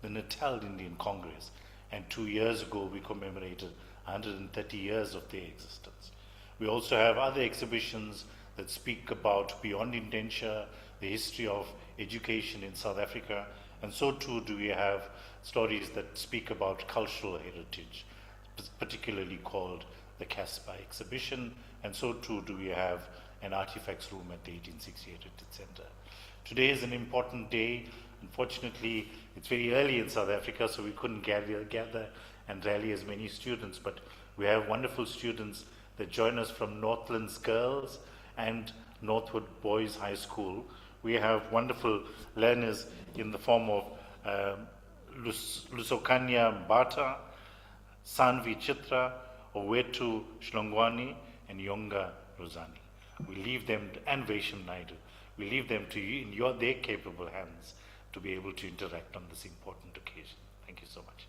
the Natal Indian Congress. And 2 years ago, we commemorated 130 years of their existence. We also have other exhibitions that speak about beyond indenture, the history of education in South Africa, and so too do we have stories that speak about cultural heritage, particularly called the Casbah exhibition, and so too do we have an artifacts room at the 1860 Heritage Center. Today is an important day. Unfortunately, it's very early in South Africa, so we couldn't gather and rally as many students, but we have wonderful students that join us from Northlands Girls and Northwood Boys High School. We have wonderful learners in the form of Lusokanya Mbata, Sanvi Chitra, Owetu Shlongwani, and Yonga Rosani. We leave them, and Vaisham Naidu, we leave them to you in their capable hands to be able to interact on this important occasion. Thank you so much.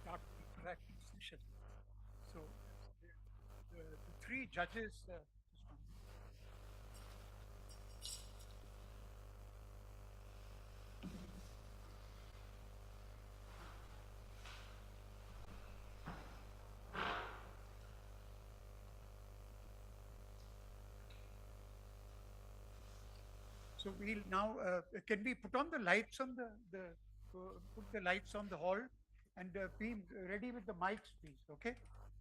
Start the interactive session. So the three judges. So we'll now, can we put on the lights on put the lights on the hall and be ready with the mics, please, okay?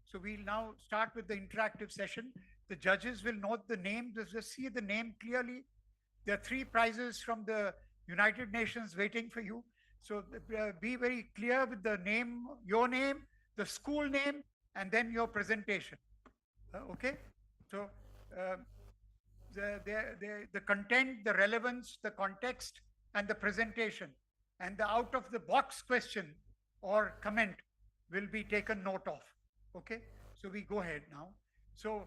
So we'll now start with the interactive session. The judges will note the name, just see the name clearly. There are 3 prizes from the United Nations waiting for you. So be very clear with the name, your name, the school name, and then your presentation, okay? So, the content, the relevance, the context, and the presentation, and the out-of-the-box question or comment will be taken note of, okay? So we go ahead now. So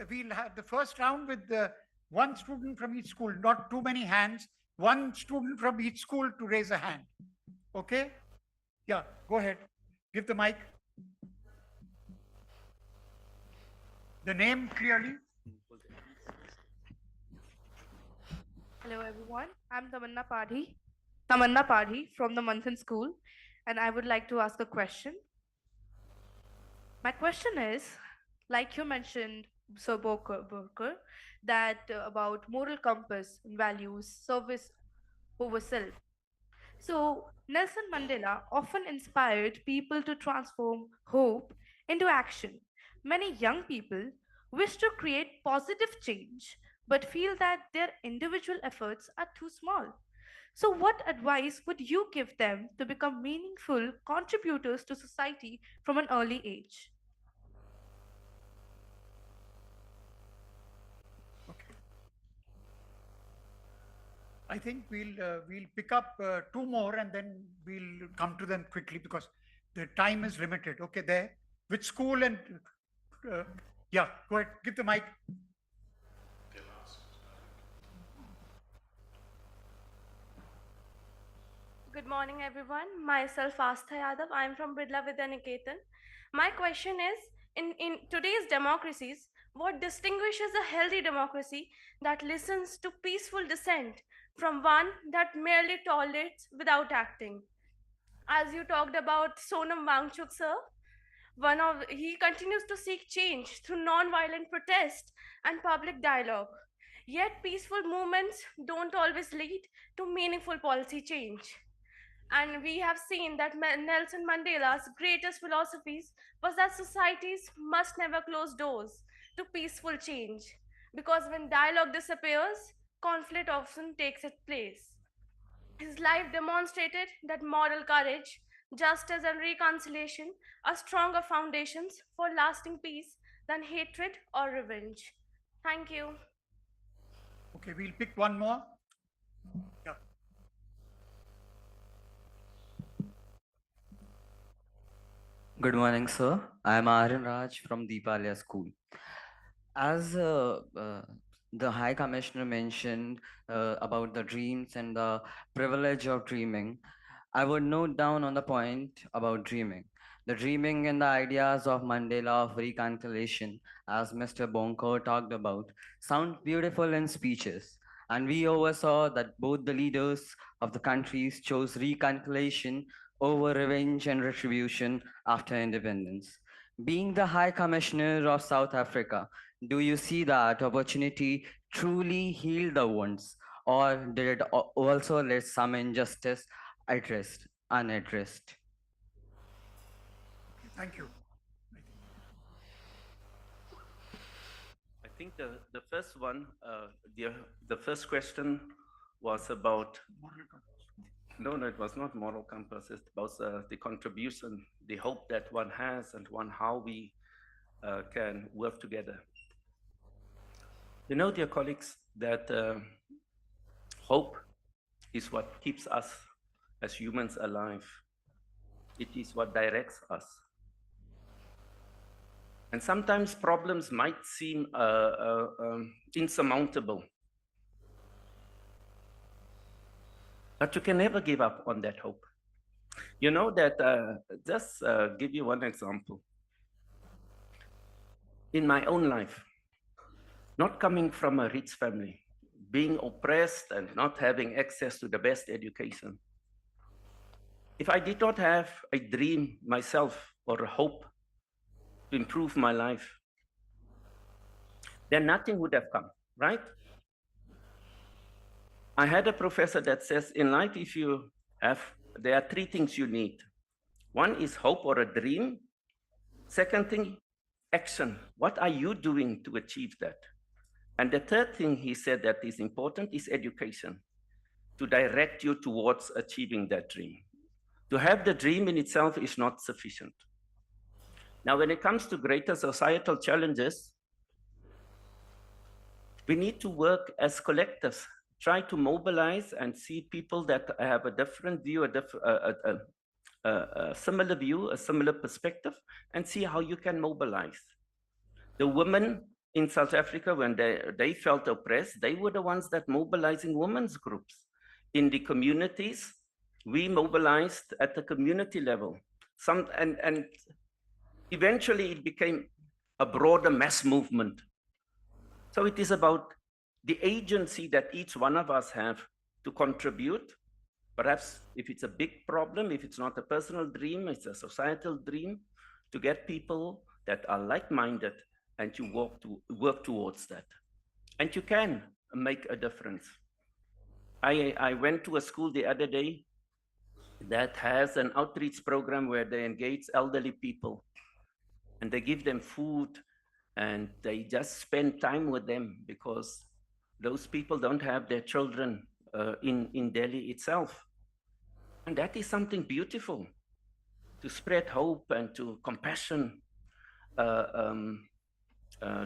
we'll have the first round with one student from each school, not too many hands, one student from each school to raise a hand, okay? Yeah, go ahead, give the mic. The name clearly. Hello everyone, I'm Tamanna Padhi from the Manthan School, and I would like to ask a question. My question is, like you mentioned, Sir Borker, that about moral compass, values, service over self. So Nelson Mandela often inspired people to transform hope into action. Many young people wish to create positive change, but feel that their individual efforts are too small. So what advice would you give them to become meaningful contributors to society from an early age? Okay. I think we'll pick up 2 more and then we'll come to them quickly because the time is limited. Okay, there. Which school and yeah, go ahead, give the mic. Good morning, everyone. Myself, Astha Yadav. I'm from Bidla Vidyaniketan. My question is, in today's democracies, what distinguishes a healthy democracy that listens to peaceful dissent from one that merely tolerates without acting? As you talked about Sonam Wangchuk, sir, he continues to seek change through non-violent protest and public dialogue. Yet peaceful movements don't always lead to meaningful policy change. And we have seen that Nelson Mandela's greatest philosophies was that societies must never close doors to peaceful change, because when dialogue disappears, conflict often takes its place. His life demonstrated that moral courage, justice, and reconciliation are stronger foundations for lasting peace than hatred or revenge. Thank you. Okay, we'll pick one more. Yeah. Good morning, sir. I am Aryan Raj from Deepalya School. As the High Commissioner mentioned about the dreams and the privilege of dreaming, I would note down on the point about dreaming. The dreaming and the ideas of Mandela of reconciliation, as Mr. Borker talked about, sound beautiful in speeches. And we oversaw that both the leaders of the countries chose reconciliation over revenge and retribution after independence. Being the High Commissioner of South Africa, do you see that opportunity truly heal the wounds, or did it also let some injustice unaddressed? Thank you. I think the first one, the first question was about, no, it was not moral compass, it was the contribution, the hope that one has and how we can work together. You know, dear colleagues, that hope is what keeps us as humans alive. It is what directs us. And sometimes problems might seem insurmountable. But you can never give up on that hope. You know that, just give you one example. In my own life, not coming from a rich family, being oppressed and not having access to the best education. If I did not have a dream myself or a hope to improve my life, then nothing would have come, right? I had a professor that says in life, there are three things you need. One is hope or a dream. Second thing, action. What are you doing to achieve that? And the third thing he said that is important is education, to direct you towards achieving that dream. To have the dream in itself is not sufficient. Now, when it comes to greater societal challenges, we need to work as collectives, try to mobilize and see people that have a different view, a similar view, a similar perspective, and see how you can mobilize. The women in South Africa, when they felt oppressed, they were the ones that mobilizing women's groups. In the communities, we mobilized at the community level. And eventually it became a broader mass movement. So it is about the agency that each one of us have to contribute. Perhaps if it's a big problem, if it's not a personal dream, it's a societal dream, to get people that are like-minded and to work towards that. And you can make a difference. I went to a school the other day that has an outreach program where they engage elderly people and they give them food and they just spend time with them, because those people don't have their children in Delhi itself. And that is something beautiful, to spread hope and to compassion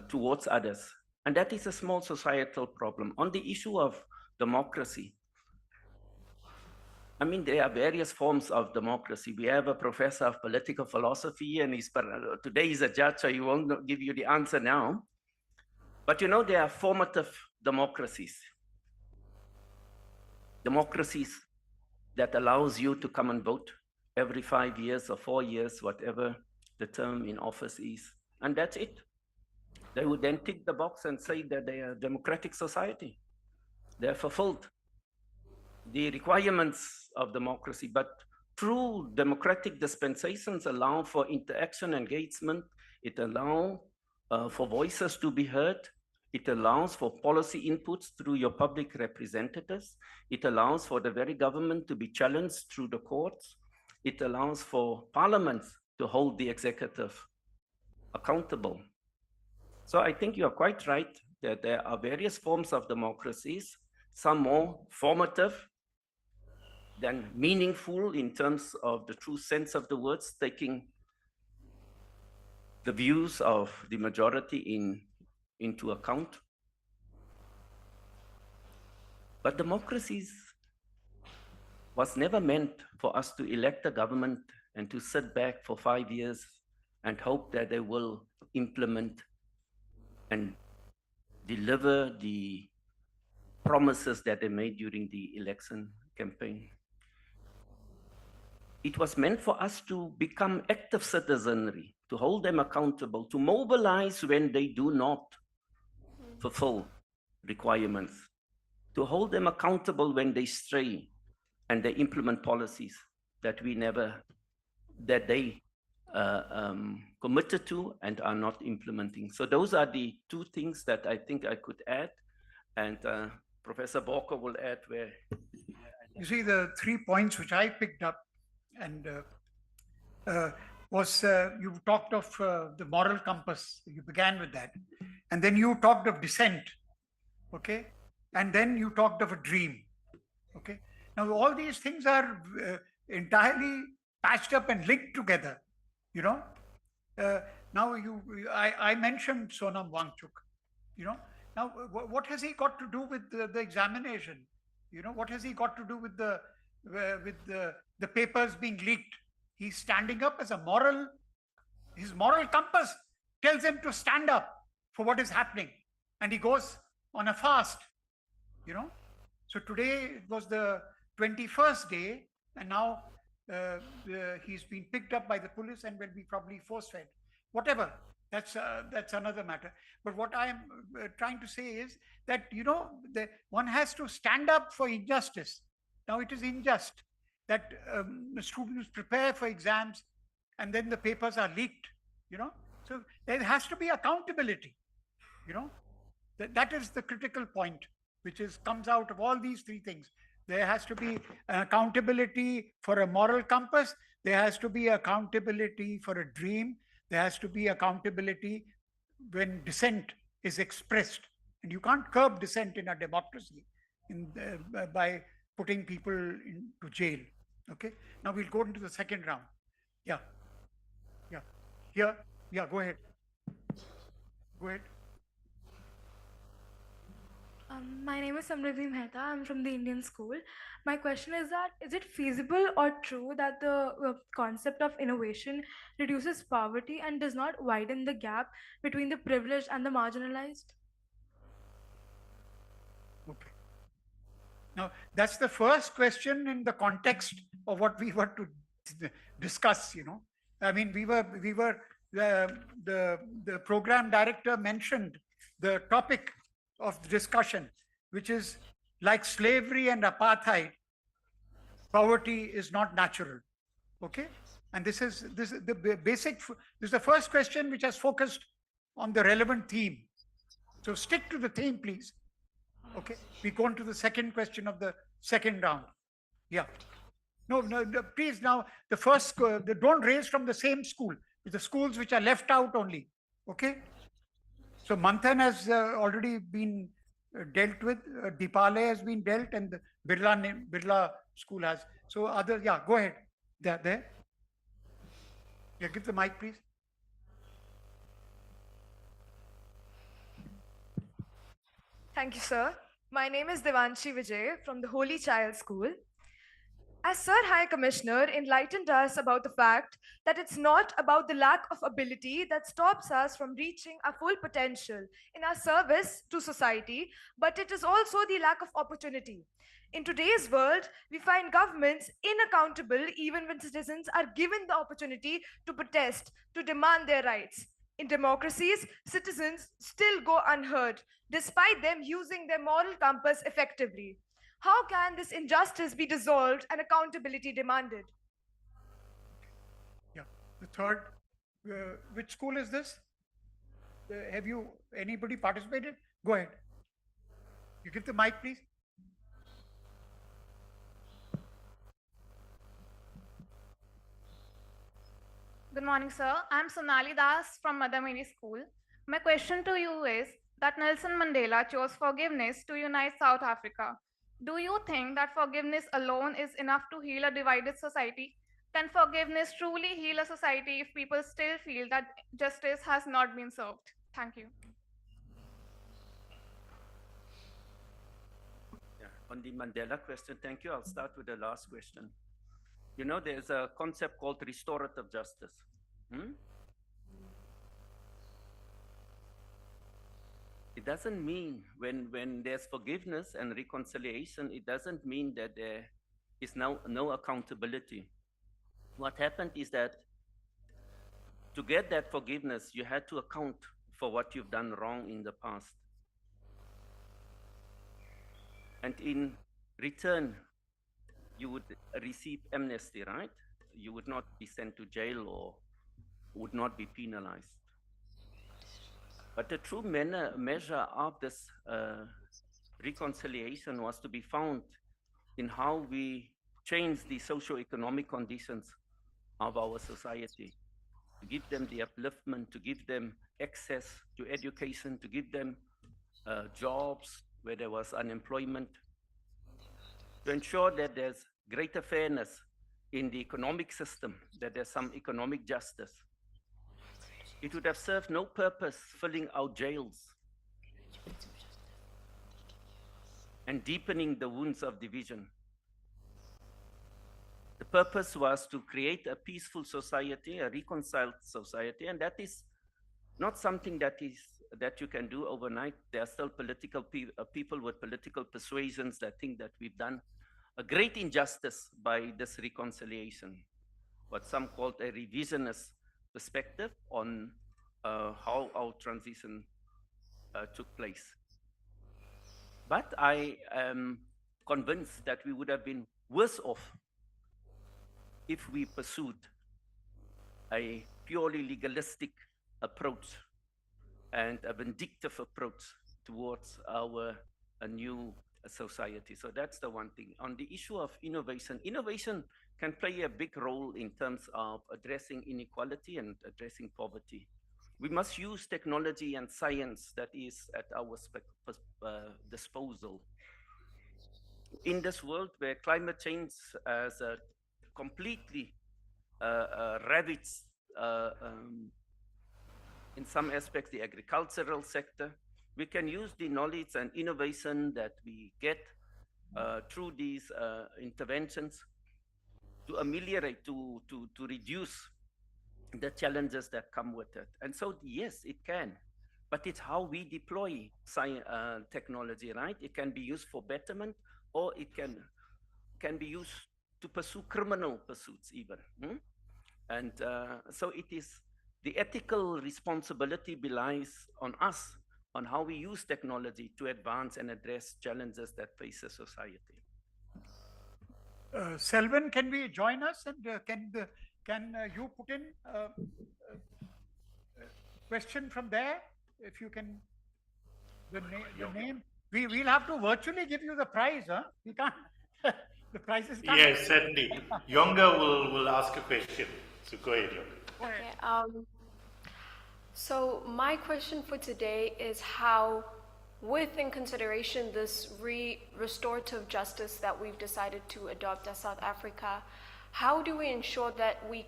towards others. And that is a small societal problem. On the issue of democracy, I mean, there are various forms of democracy. We have a professor of political philosophy, and today he's a judge, so he won't give you the answer now. But you know, there are formative democracies. Democracies that allows you to come and vote every 5 years or 4 years, whatever the term in office is. And that's it. They would then tick the box and say that they are a democratic society. They're fulfilled the requirements of democracy, but true democratic dispensations allow for interaction, engagement. It allows for voices to be heard. It allows for policy inputs through your public representatives. It allows for the very government to be challenged through the courts. It allows for parliaments to hold the executive accountable. So I think you are quite right that there are various forms of democracies, some more formative than meaningful in terms of the true sense of the words, taking the views of the majority into account. But democracies was never meant for us to elect a government and to sit back for 5 years and hope that they will implement and deliver the promises that they made during the election campaign. It was meant for us to become active citizenry, to hold them accountable, to mobilize when they do not fulfill requirements, to hold them accountable when they stray and they implement policies that they committed to and are not implementing. So those are the two things that I think I could add, and Professor Borker will add where. You see, the 3 points which I picked up and you talked of the moral compass. You began with that, and then you talked of dissent, okay, and then you talked of a dream, okay. Now all these things are entirely patched up and linked together, you know. Now I mentioned Sonam Wangchuk, you know. Now what has he got to do with the examination? You know, what has he got to do with the papers being leaked? He's standing up as his moral compass tells him to stand up for what is happening, and he goes on a fast, you know. So today it was the 21st day, and now he's been picked up by the police and will be probably force-fed. Whatever, that's another matter. But what I am trying to say is that, you know, one has to stand up for injustice. Now it is unjust that students prepare for exams and then the papers are leaked, you know. So there has to be accountability, you know. That is the critical point, which comes out of all these three things. There has to be accountability for a moral compass. There has to be accountability for a dream. There has to be accountability when dissent is expressed. And you can't curb dissent in a democracy by putting people into jail. Okay. Now we'll go into the second round. Yeah. Yeah. Here. Yeah. Go ahead. Go ahead. My name is Samriddhi Mehta. I'm from the Indian school. My question is that, is it feasible or true that the concept of innovation reduces poverty and does not widen the gap between the privileged and the marginalized? Okay. Now, that's the first question in the context of what we were to discuss, you know. I mean, the program director mentioned the topic of the discussion, which is like slavery and apartheid, poverty is not natural. Okay. And this is the basic, this is the first question which has focused on the relevant theme. So stick to the theme, please. Okay. We go on to the second question of the second round. Yeah. No, please now, the first, don't raise from the same school, the schools which are left out only. Okay. So Manthan has already been dealt with, Dipale has been dealt, and the Birla school has. So other, yeah, go ahead. There. Yeah, give the mic, please. Thank you, sir. My name is Devanshi Vijay from the Holy Child School. As Sir High Commissioner enlightened us about the fact that it's not about the lack of ability that stops us from reaching our full potential in our service to society, but it is also the lack of opportunity. In today's world, we find governments unaccountable even when citizens are given the opportunity to protest, to demand their rights. In democracies, citizens still go unheard, despite them using their moral compass effectively. How can this injustice be dissolved and accountability demanded? Yeah. The third, which school is this? Have you, anybody participated? Go ahead. You give the mic, please. Good morning, sir. I'm Sonali Das from Mother Mary School. My question to you is that Nelson Mandela chose forgiveness to unite South Africa. Do you think that forgiveness alone is enough to heal a divided society? Can forgiveness truly heal a society if people still feel that justice has not been served? Thank you. Yeah, on the Mandela question, thank you. I'll start with the last question. You know, there's a concept called restorative justice. It doesn't mean when there's forgiveness and reconciliation, it doesn't mean that there is now no accountability. What happened is that to get that forgiveness, you had to account for what you've done wrong in the past. And in return, you would receive amnesty, right? You would not be sent to jail or would not be penalized. But the true measure of this reconciliation was to be found in how we change the socio-economic conditions of our society, to give them the upliftment, to give them access to education, to give them jobs where there was unemployment, to ensure that there's greater fairness in the economic system, that there's some economic justice. It would have served no purpose filling out jails and deepening the wounds of division. The purpose was to create a peaceful society, a reconciled society, and that is not something that you can do overnight. There are still political people with political persuasions that think that we've done a great injustice by this reconciliation, what some called a revisionist perspective on how our transition took place. But I am convinced that we would have been worse off if we pursued a purely legalistic approach and a vindictive approach towards a new society. So that's the one thing. On the issue of innovation, innovation can play a big role in terms of addressing inequality and addressing poverty. We must use technology and science that is at our disposal. In this world where climate change has completely ravaged, in some aspects, the agricultural sector, we can use the knowledge and innovation that we get through these interventions to ameliorate, to reduce the challenges that come with it. And so, yes, it can, but it's how we deploy technology, right? It can be used for betterment, or it can be used to pursue criminal pursuits even. And so it is, the ethical responsibility relies on us, on how we use technology to advance and address challenges that face a society. Selvan, can we join us, and can you put in a question from there, if you can, the name? We'll have to virtually give you the prize, huh? We can't. The prize is coming. Yes, certainly. Yonga will ask a question. So go ahead, Yonga. Okay, so my question for today is how, in consideration this restorative justice that we've decided to adopt as South Africa, how do we ensure that we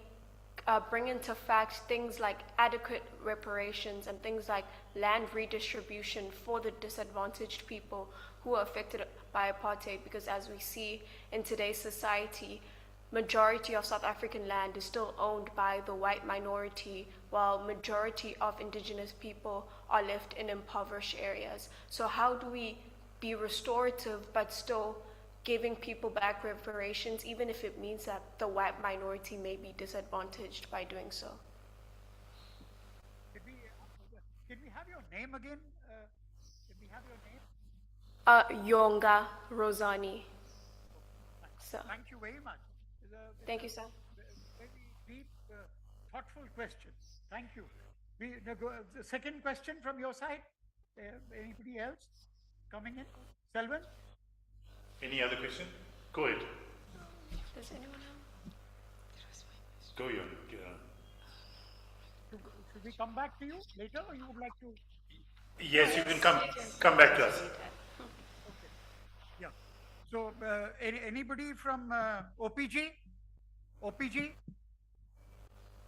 bring into fact things like adequate reparations and things like land redistribution for the disadvantaged people who are affected by apartheid? Because as we see in today's society, majority of South African land is still owned by the white minority, while majority of indigenous people are left in impoverished areas. So how do we be restorative but still giving people back reparations, even if it means that the white minority may be disadvantaged by doing so? Can we have your name again? Can we have your name? Yonga Rosani. So, thank you very much. Thank you, sir. Very deep, thoughtful question. Thank you. The second question from your side. Anybody else coming in? Selvan? Any other question? Go ahead. Does anyone have? Go on. Should we come back to you later, or you would like to? Yes, you can come back to us. Okay. Yeah. So, anybody from OPG? OPG?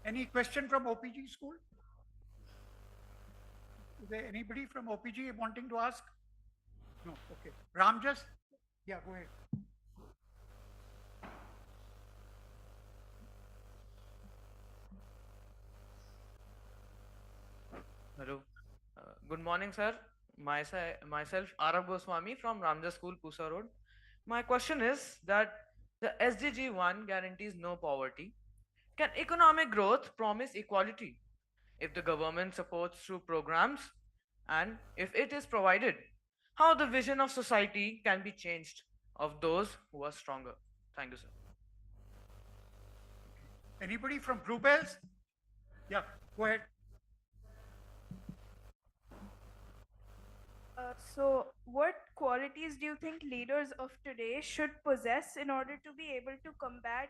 Any question from OPG school? Is there anybody from OPG wanting to ask? No. Okay. Ramjas? Yeah, go ahead. Hello. Good morning, sir. Myself, Arab Goswami from Ramjas School, Pusa Road. My question is that the SDG 1 guarantees no poverty. Can economic growth promise equality if the government supports through programs, and if it is provided, how the vision of society can be changed of those who are stronger? Thank you, sir. Anybody from Bluebells? Yeah, go ahead. So, what qualities do you think leaders of today should possess in order to be able to combat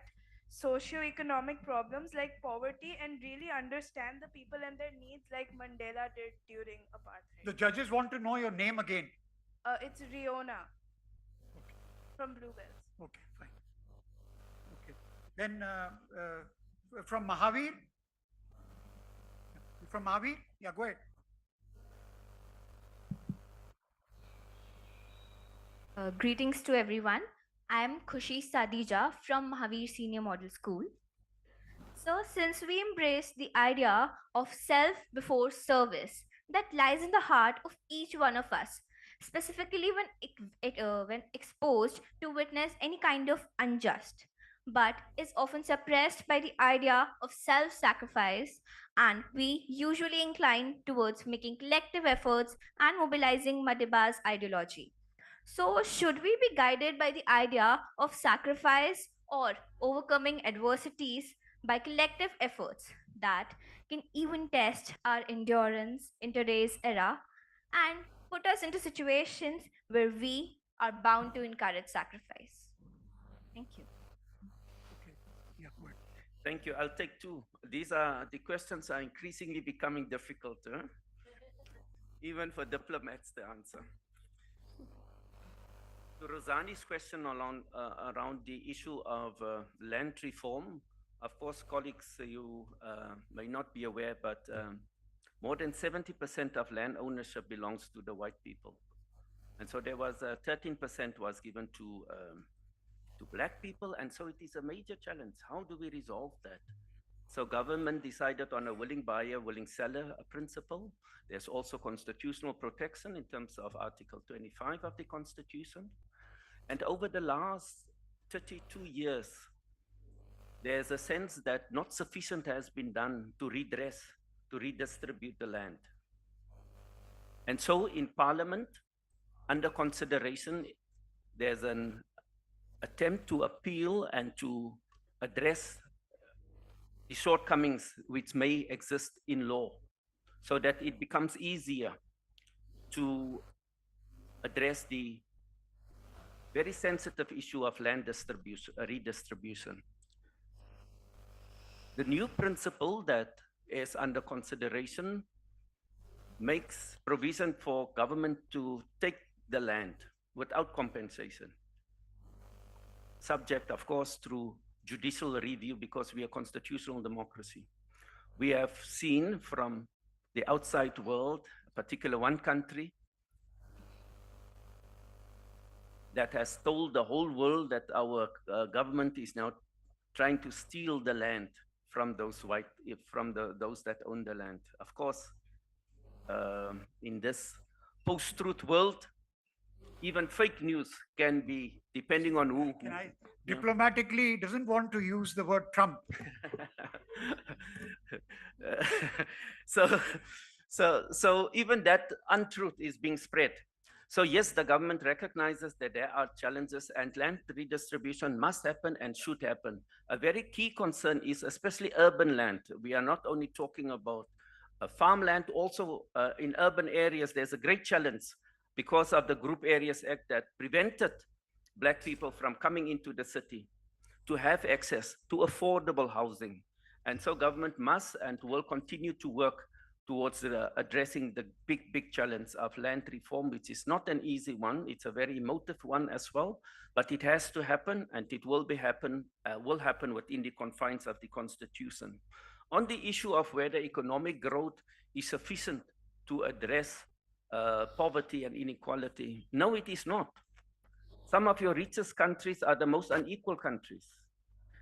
socio-economic problems like poverty and really understand the people and their needs like Mandela did during apartheid? The judges want to know your name again. It's Riona from Bluebells. Okay, fine. Okay. Then from Mahavir? From Mahavir? Yeah, go ahead. Greetings to everyone. I am Khushi Sadija from Mahavir Senior Model School. So, since we embrace the idea of self before service that lies in the heart of each one of us, specifically when exposed to witness any kind of unjust, but is often suppressed by the idea of self-sacrifice, and we usually incline towards making collective efforts and mobilizing Madiba's ideology. So, should we be guided by the idea of sacrifice or overcoming adversities by collective efforts that can even test our endurance in today's era and put us into situations where we are bound to encourage sacrifice? Thank you. Okay. Yeah, go ahead. Thank you. I'll take two. The questions are increasingly becoming difficult, even for diplomats to answer. To Rosani's question around the issue of land reform, of course, colleagues, you may not be aware, but more than 70% of land ownership belongs to the white people. And so there was 13% was given to black people, and so it is a major challenge. How do we resolve that? So government decided on a willing buyer, willing seller principle. There's also constitutional protection in terms of Article 25 of the Constitution. And over the last 32 years, there's a sense that not sufficient has been done to redress, to redistribute the land. And so in Parliament, under consideration, there's an attempt to appeal and to address the shortcomings which may exist in law, so that it becomes easier to address the very sensitive issue of land redistribution. The new principle that is under consideration makes provision for government to take the land without compensation, subject, of course, through judicial review, because we are a constitutional democracy. We have seen from the outside world, particularly one country, that has told the whole world that our government is now trying to steal the land from those those that own the land. Of course, in this post-truth world, even fake news can be, depending on who. Can I diplomatically doesn't want to use the word Trump. So even that untruth is being spread. So yes, the government recognizes that there are challenges, and land redistribution must happen and should happen. A very key concern is especially urban land. We are not only talking about Farmland also in urban areas, there's a great challenge because of the Group Areas Act that prevented Black people from coming into the city to have access to affordable housing. And so government must and will continue to work towards addressing the big challenge of land reform, which is not an easy one. It's a very emotive one as well, but it has to happen, and it will happen within the confines of the Constitution. On the issue of whether economic growth is sufficient to address poverty and inequality, no, it is not. Some of your richest countries are the most unequal countries.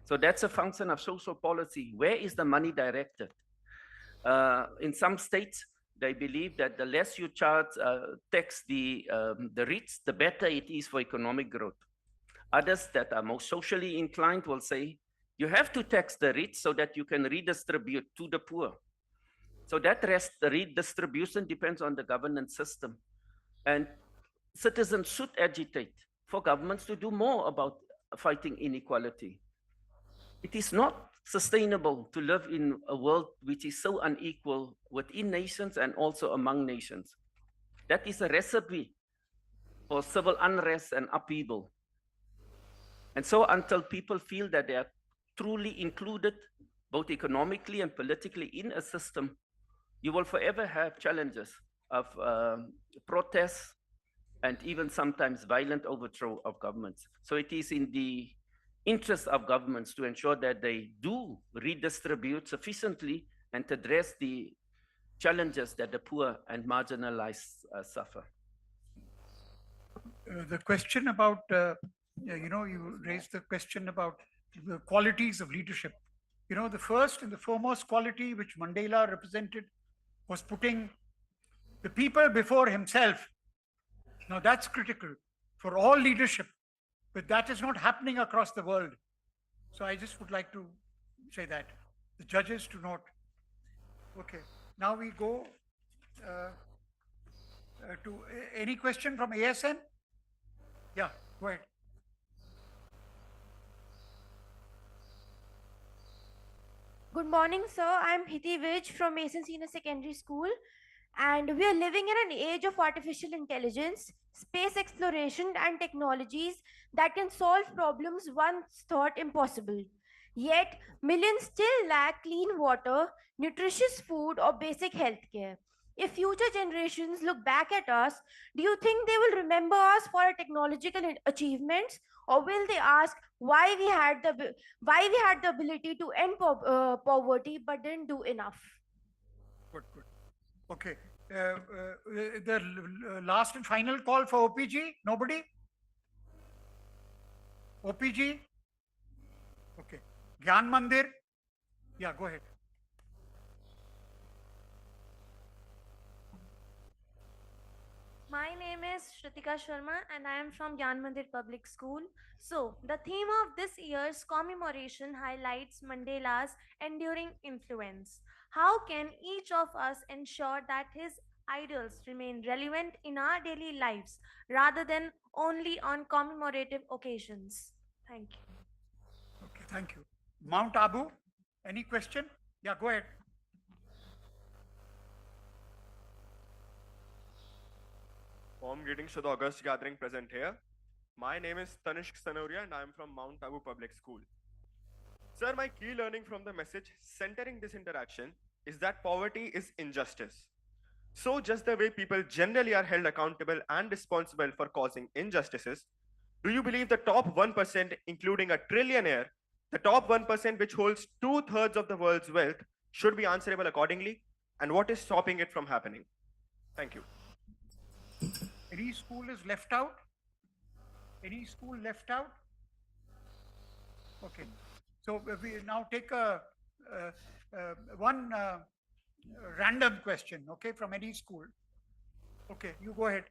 So that's a function of social policy. Where is the money directed? In some states, they believe that the less you tax the rich, the better it is for economic growth. Others that are more socially inclined will say, you have to tax the rich so that you can redistribute to the poor. So that redistribution depends on the governance system. And citizens should agitate for governments to do more about fighting inequality. It is not sustainable to live in a world which is so unequal within nations and also among nations. That is a recipe for civil unrest and upheaval. And so until people feel that they are truly included, both economically and politically, in a system, you will forever have challenges of protests and even sometimes violent overthrow of governments. So it is in the interest of governments to ensure that they do redistribute sufficiently and to address the challenges that the poor and marginalized suffer. The question about, you raised the question about the qualities of leadership. The first and the foremost quality which Mandela represented was putting the people before himself. Now that's critical for all leadership, but that is not happening across the world. So I just would like to say that. The judges to note. Okay, now we go to any question from ASN? Yeah, go ahead. Good morning, sir. I'm Hiti Vij from Mason Senior Secondary School, and we are living in an age of artificial intelligence, space exploration, and technologies that can solve problems once thought impossible. Yet, millions still lack clean water, nutritious food, or basic health care. If future generations look back at us, do you think they will remember us for our technological achievements, or will they ask why we had the ability to end poverty but didn't do enough? Good. Okay. The last and final call for OPG. Nobody? OPG? Okay. Gyan Mandir? Yeah, go ahead. My name is Shrutika Sharma and I am from Gyan Mandir Public School. So, the theme of this year's commemoration highlights Mandela's enduring influence. How can each of us ensure that his ideals remain relevant in our daily lives rather than only on commemorative occasions? Thank you. Okay, thank you. Mount Abu, any question? Yeah, go ahead. Warm greetings to the August gathering present here. My name is Tanishk Sanoria and I am from Mount Abu Public School. Sir, my key learning from the message centering this interaction is that poverty is injustice. So just the way people generally are held accountable and responsible for causing injustices, do you believe the top 1%, including a trillionaire, the top 1% which holds 2/3 of the world's wealth, should be answerable accordingly? And what is stopping it from happening? Thank you. Any school is left out? Any school left out? Okay. So we now take one random question, okay, from any school. Okay, you go ahead.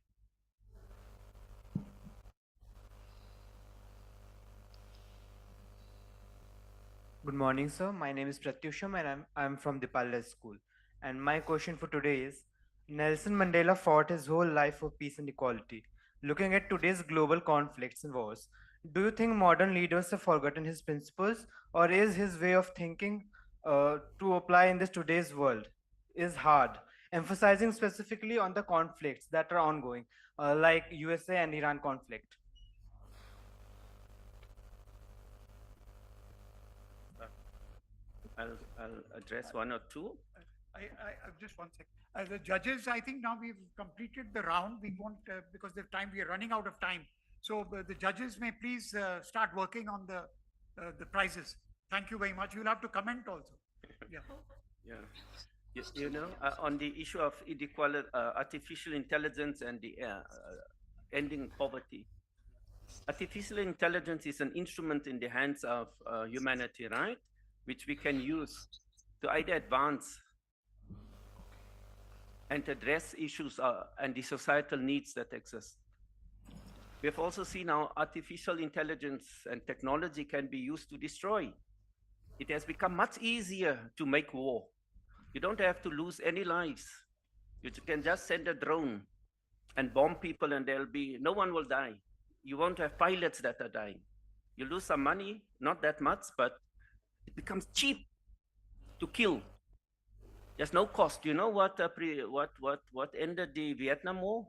Good morning, sir. My name is Pratyusham and I'm from Dipalya School. And my question for today is, Nelson Mandela fought his whole life for peace and equality. Looking at today's global conflicts and wars, do you think modern leaders have forgotten his principles, or is his way of thinking to apply in this today's world? is hard, emphasizing specifically on the conflicts that are ongoing, like USA and Iran conflict. I'll address one or two. Just one second. The judges, I think now we've completed the round. We won't, because of time, we are running out of time. So the judges may please start working on the prizes. Thank you very much. You'll have to comment also. Yeah. Yeah. You know, on the issue of inequality, artificial intelligence and the ending poverty. Artificial intelligence is an instrument in the hands of humanity, right? Which we can use to either advance and address issues and the societal needs that exist. We have also seen how artificial intelligence and technology can be used to destroy. It has become much easier to make war. You don't have to lose any lives. You can just send a drone and bomb people and no one will die. You won't have pilots that are dying. You lose some money, not that much, but it becomes cheap to kill. There's no cost. You know what ended the Vietnam War?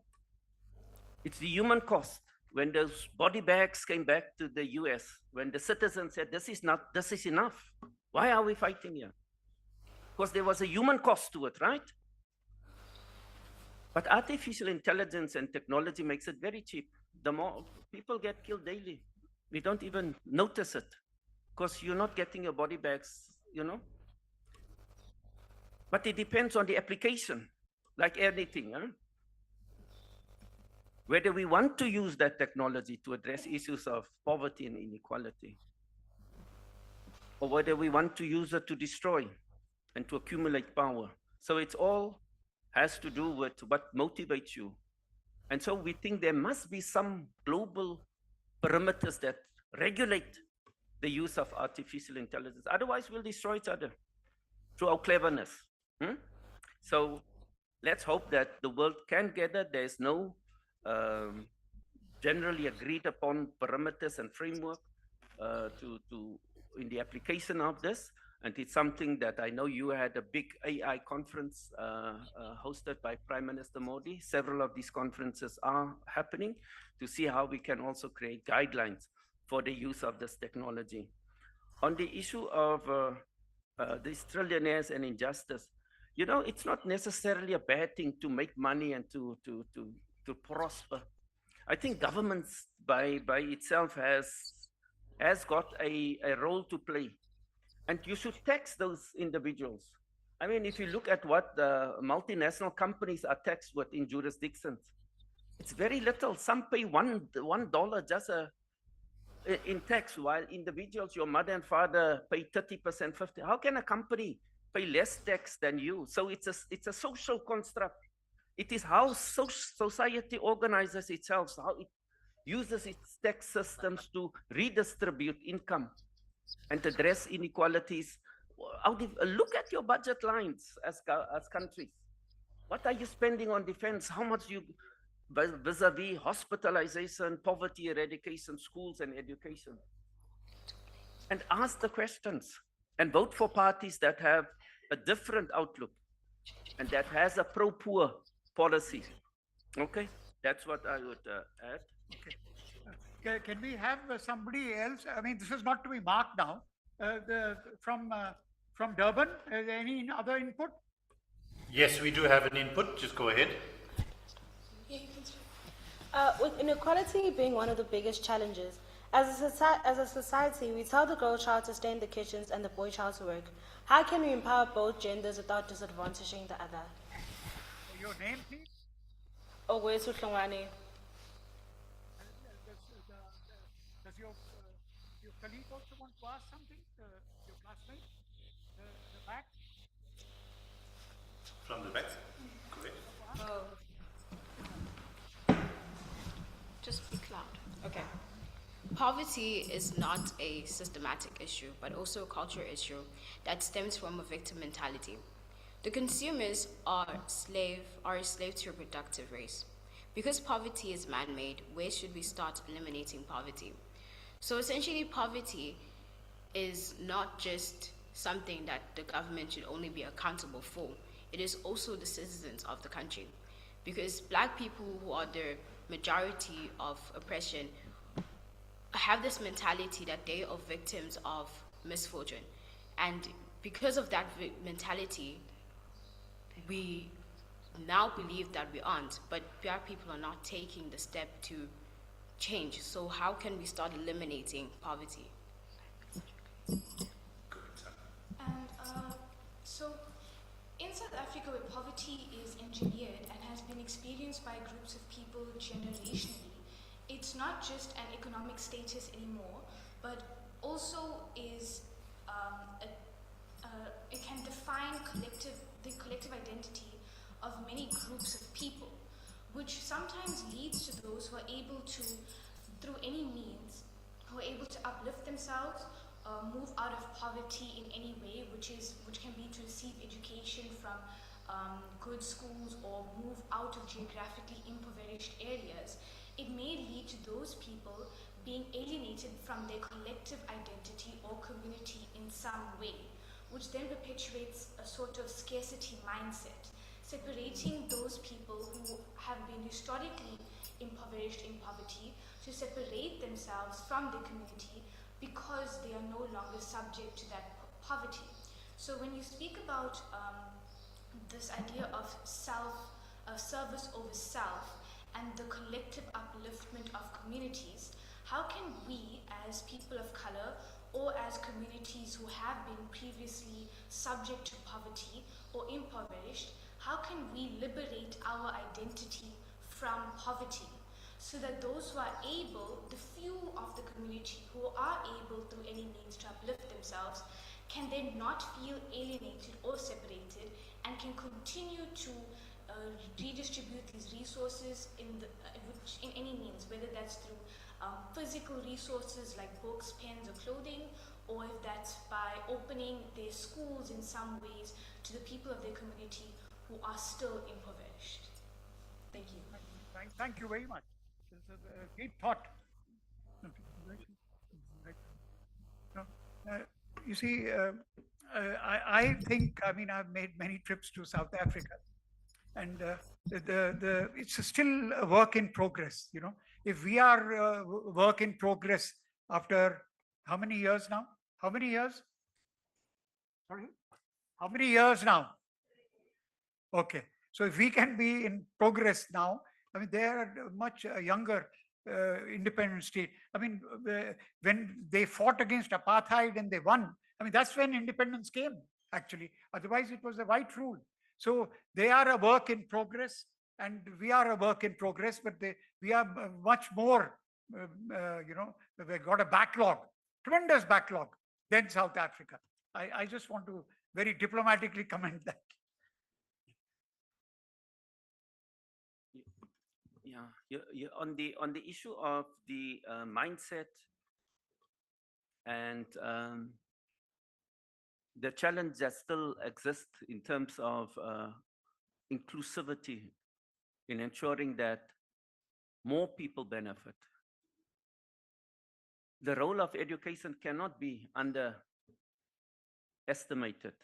It's the human cost. When those body bags came back to the US, when the citizens said, this is enough. Why are we fighting here? Because there was a human cost to it, right? But artificial intelligence and technology makes it very cheap. The more people get killed daily, we don't even notice it because you're not getting your body bags, you know. But it depends on the application, like anything. Huh? Whether we want to use that technology to address issues of poverty and inequality, or whether we want to use it to destroy and to accumulate power. So it's all has to do with what motivates you. And so we think there must be some global parameters that regulate the use of artificial intelligence. Otherwise, we'll destroy each other through our cleverness. So let's hope that the world can gather. There's no generally agreed upon parameters and framework in the application of this. And it's something that I know you had a big AI conference hosted by Prime Minister Modi. Several of these conferences are happening to see how we can also create guidelines for the use of this technology. On the issue of these trillionaires and injustice, you know, it's not necessarily a bad thing to make money and to prosper. I think governments by itself has got a role to play. And you should tax those individuals. I mean, if you look at what the multinational companies are taxed with in jurisdictions, it's very little. Some pay $1 just in tax, while individuals, your mother and father, pay 30%, 50%. How can a company pay less tax than you? So it's a social construct. It is how society organizes itself, how it uses its tax systems to redistribute income and address inequalities. Look at your budget lines as countries. What are you spending on defense? How much you vis-a-vis hospitalization, poverty eradication, schools and education? And ask the questions and vote for parties that have a different outlook and that has a pro-poor policy. Okay, that's what I would add. Okay. Can we have somebody else? I mean, this is not to be marked now. From Durban, any other input? Yes, we do have an input. Just go ahead. Yeah, you can. With inequality being one of the biggest challenges, as a society, we tell the girl child to stay in the kitchens and the boy child to work. How can we empower both genders without disadvantaging the other? Your name, please? Suhas. Does your colleague also want to ask something? Your classmate? The back? From the back? Go ahead. Just be loud. Okay. Poverty is not a systematic issue, but also a cultural issue that stems from a victim mentality. The consumers are a slave to a reproductive race. Because poverty is man-made, where should we start eliminating poverty? So essentially, poverty is not just something that the government should only be accountable for. it is also the citizens of the country. Because black people, who are the majority of oppression, have this mentality that they are victims of misfortune. And because of that mentality, we now believe that we aren't, but black people are not taking the step to change. So how can we start eliminating poverty? So, in South Africa, where poverty is engineered and has been experienced by groups of people generationally, it's not just an economic status anymore, but also is it can define the collective identity of many groups of people, which sometimes leads to those who are able to, through any means, who are able to uplift themselves, move out of poverty in any way, which can be to receive education from good schools or move out of geographically impoverished areas. It may lead to those people being alienated from their collective identity or community in some way, which then perpetuates a sort of scarcity mindset, separating those people who have been historically impoverished in poverty to separate themselves from their community because they are no longer subject to that poverty. So when you speak about this idea of service over self, and the collective upliftment of communities, how can we as people of color or as communities who have been previously subject to poverty or impoverished, how can we liberate our identity from poverty so that those who are able, the few of the community who are able through any means to uplift themselves, can then not feel alienated or separated and can continue to redistribute these resources in any means, whether that's through physical resources like books, pens, or clothing, or if that's by opening their schools in some ways to the people of their community who are still impoverished. Thank you. Thank you very much. It's a great thought. You see, I think, I mean, I've made many trips to South Africa, and it's still a work in progress. You know, if we are work in progress after how many years now? How many years? Sorry, how many years now? Okay, so if we can be in progress now, I mean, they are much younger independent state. I mean, when they fought against apartheid and they won, I mean, that's when independence came, actually. Otherwise, it was a white rule. So they are a work in progress, and we are a work in progress, but we are much more, you know, we've got a backlog, tremendous backlog than South Africa. I just want to very diplomatically comment that. Yeah, on the issue of the mindset and the challenge that still exists in terms of inclusivity in ensuring that more people benefit. The role of education cannot be underestimated.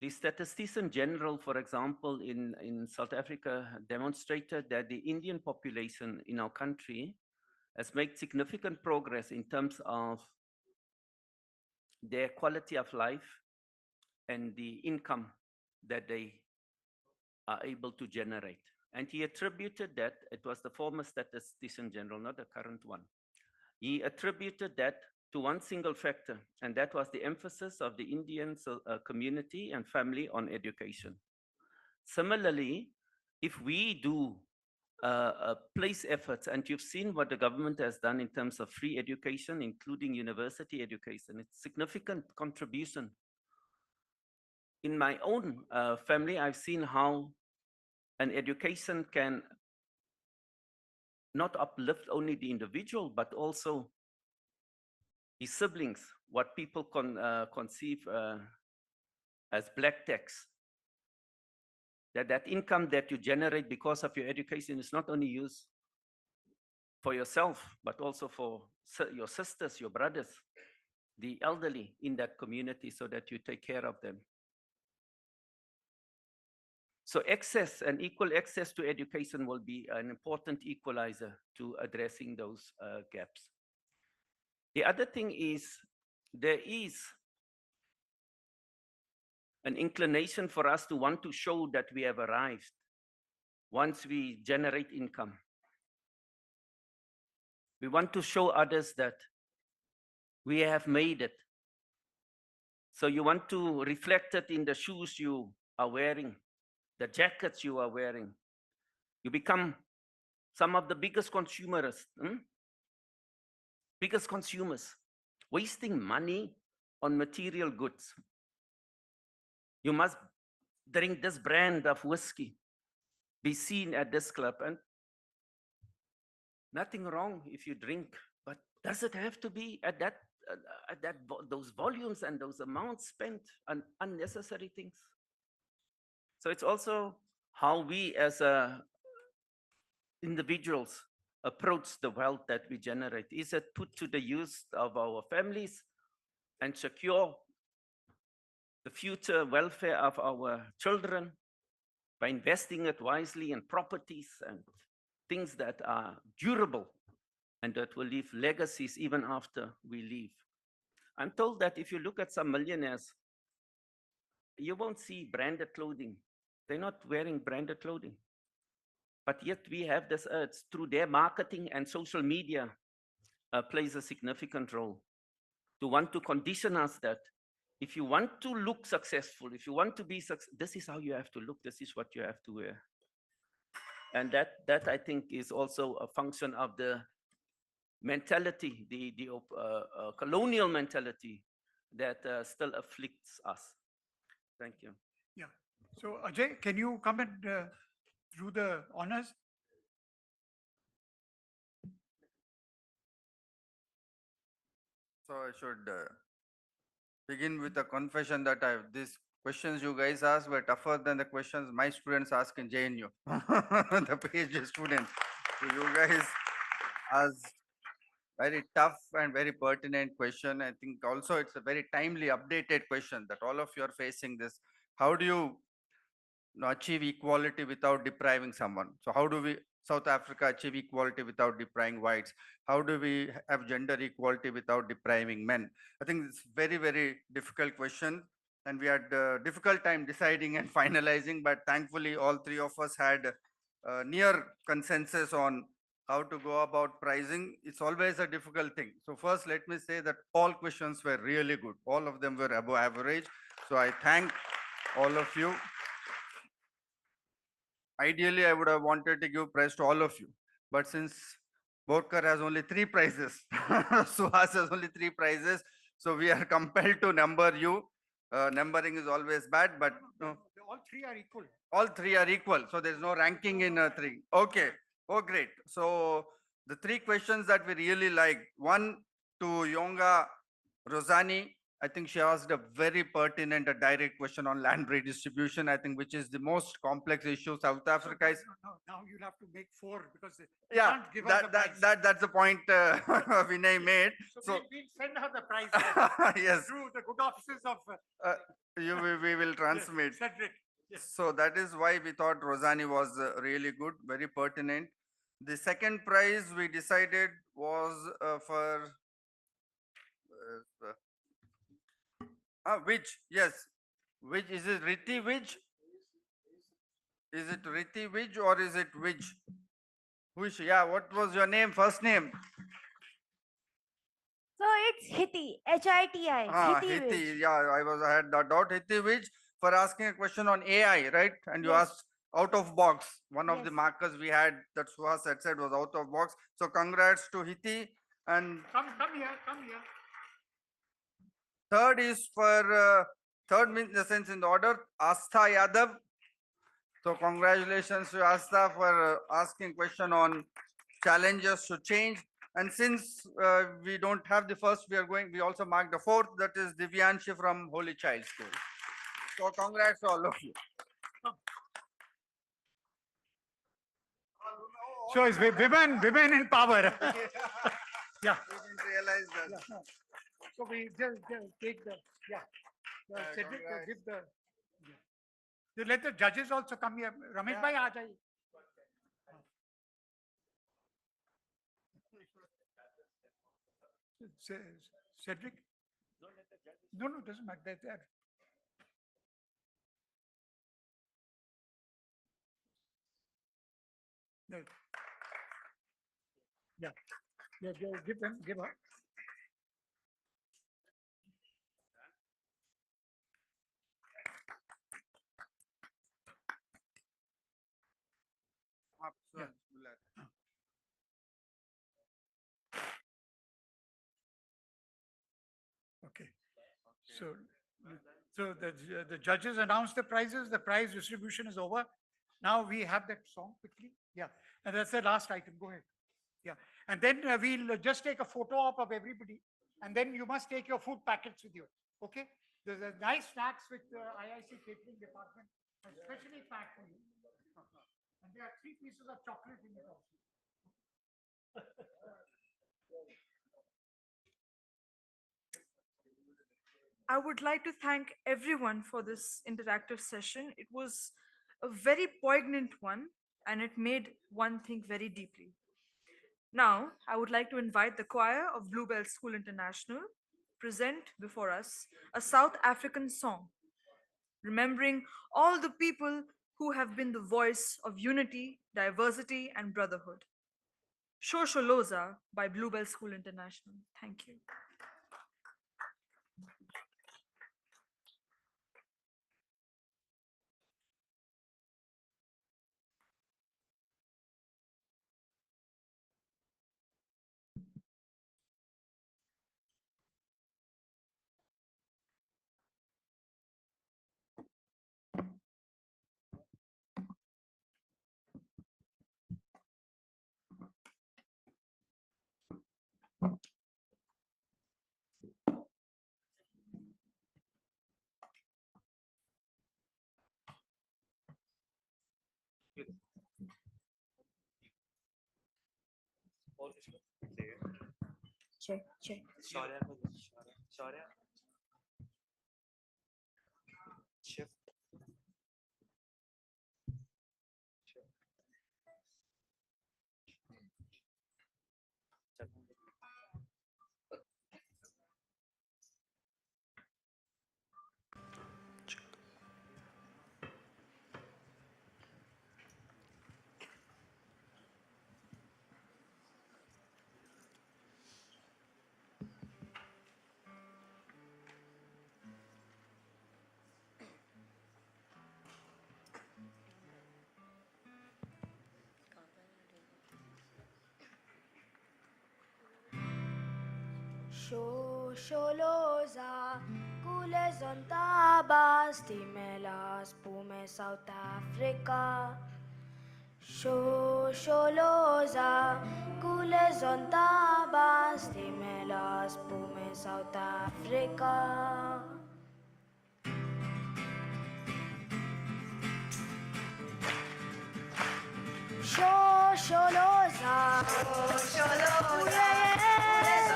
The Statistician General, for example, in South Africa demonstrated that the Indian population in our country has made significant progress in terms of their quality of life and the income that they are able to generate. And he attributed that, it was the former Statistician General, not the current one. He attributed that to one single factor, and that was the emphasis of the Indian community and family on education. Similarly, if we do place efforts, and you've seen what the government has done in terms of free education, including university education, it's significant contribution. In my own family, I've seen how an education can not uplift only the individual, but also his siblings, what people conceive as black tax. That income that you generate because of your education is not only used for yourself, but also for your sisters, your brothers, the elderly in that community, so that you take care of them. So access and equal access to education will be an important equalizer to addressing those gaps. The other thing is there is an inclination for us to want to show that we have arrived once we generate income. We want to show others that we have made it. So you want to reflect it in the shoes you are wearing, the jackets you are wearing. You become some of the biggest consumers, wasting money on material goods. You must drink this brand of whiskey, be seen at this club, and nothing wrong if you drink, but does it have to be at those volumes and those amounts spent on unnecessary things? So it's also how we as individuals approach the wealth that we generate. Is it put to the use of our families and secure the future welfare of our children by investing it wisely in properties and things that are durable and that will leave legacies even after we leave? I'm told that if you look at some millionaires, you won't see branded clothing. They're not wearing branded clothing. But yet we have this urge through their marketing, and social media plays a significant role to want to condition us that if you want to look successful, if you want to be successful, this is how you have to look, this is what you have to wear. And that I think is also a function of the mentality, the colonial mentality that still afflicts us. Thank you. Yeah. So Ajay, can you come and do the honors? So I should begin with a confession that these questions you guys asked were tougher than the questions my students ask in JNU, the PhD students. So you guys asked very tough and very pertinent question. I think also it's a very timely updated question that all of you are facing this. How do you achieve equality without depriving someone? So how do we, South Africa, achieve equality without depriving whites? How do we have gender equality without depriving men? I think it's very, very difficult question. And we had a difficult time deciding and finalizing, but thankfully all three of us had near consensus on how to go about pricing. It's always a difficult thing. So first, let me say that all questions were really good. All of them were above average. So I thank all of you. Ideally, I would have wanted to give prize to all of you. But since Borker has only 3 prizes, Suhas has only 3 prizes, so we are compelled to number you. Numbering is always bad, but no. All 3 are equal. All 3 are equal, so there's no ranking in 3. Okay. Oh, great. So the 3 questions that we really like. One to Yonga Rosani. I think she asked a very pertinent, a direct question on land redistribution, I think, which is the most complex issue. South Africa is... No, now you'll have to make 4 because you yeah, can't give her the prize. that's the point Vinay made. So we'll send her the prize yes. through the good offices of... we will transmit. Cedric. Yes. So that is why we thought Rosani was really good, very pertinent. The second prize we decided was for... which? Yes. Which? Is it Riti Which? Is it Riti Which or is it Which? Which? Yeah, what was your name? First name? So it's Hiti, Hiti. Hiti. Yeah, I had the doubt. Hiti Which for asking a question on AI, right? And you asked out of box. One of the markers we had that Suhas had said was out of box. So congrats to Hiti. And come here. Third is for, third means in the sense in the order, Astha Yadav. So congratulations to Astha for asking question on challenges to change. And since we don't have the first, we also mark the fourth, that is Divyanshi from Holy Child School. So congrats to all of you. So it's women in power. Yeah. We didn't realize that. Yeah. So we just take the, Cedric, give the... Let the judges also come here. Ramesh bhai, aa jaiye. Cedric? No, doesn't matter. They're there. No. Yeah. Give them, give her. Yeah. Okay. So the judges announced the prizes. The prize distribution is over. Now we have that song quickly. Yeah. And that's the last item. Go ahead. Yeah. And then we'll just take a photo op of everybody. And then you must take your food packets with you. Okay. There's a nice snacks with the IIC catering department, especially packed for you. And there are 3 pieces of chocolate in it also. I would like to thank everyone for this interactive session. It was a very poignant one and it made one think very deeply. Now, I would like to invite the choir of Bluebell School International present before us a South African song, remembering all the people who have been the voice of unity, diversity, and brotherhood. Shosholoza by Bluebell School International. Thank you. Check. Shaurya. Shift. Shosholoza, kules ontabas, timelas pume South Africa. Shosholoza, kules ontabas, timelas pume South Africa. Shosholoza, kules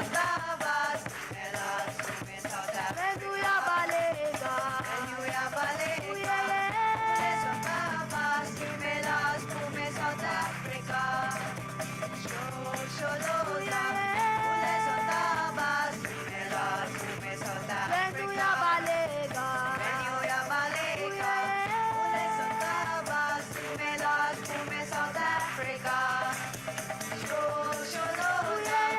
ontabas, timelas pume South Africa. Venuya balega, kules ontabas, timelas pume South Africa. Shosholoza, kules ontabas, timelas pume South Africa. Venuya balega, kules ontabas, timelas pume South Africa. Shosholoza.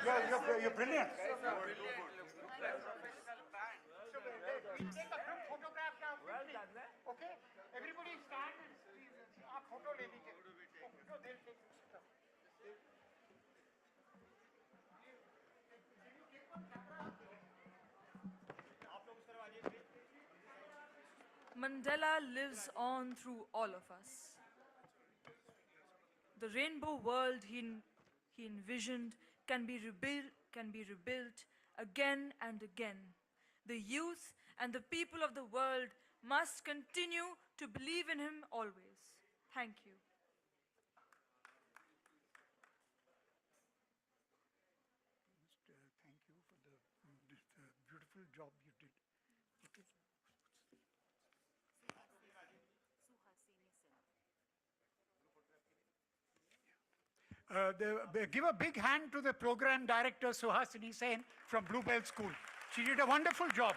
You're brilliant. So we take a group photograph now. Okay? Everybody stand and please. Photo le लीजिए. No, they'll take it. Mandela lives on through all of us. The rainbow world he envisioned can be rebuilt again and again. The youth and the people of the world must continue to believe in him always. Thank you. Thank you for the beautiful job you did. Okay. Give a big hand to the program director Suhas from Bluebell School. She did a wonderful job.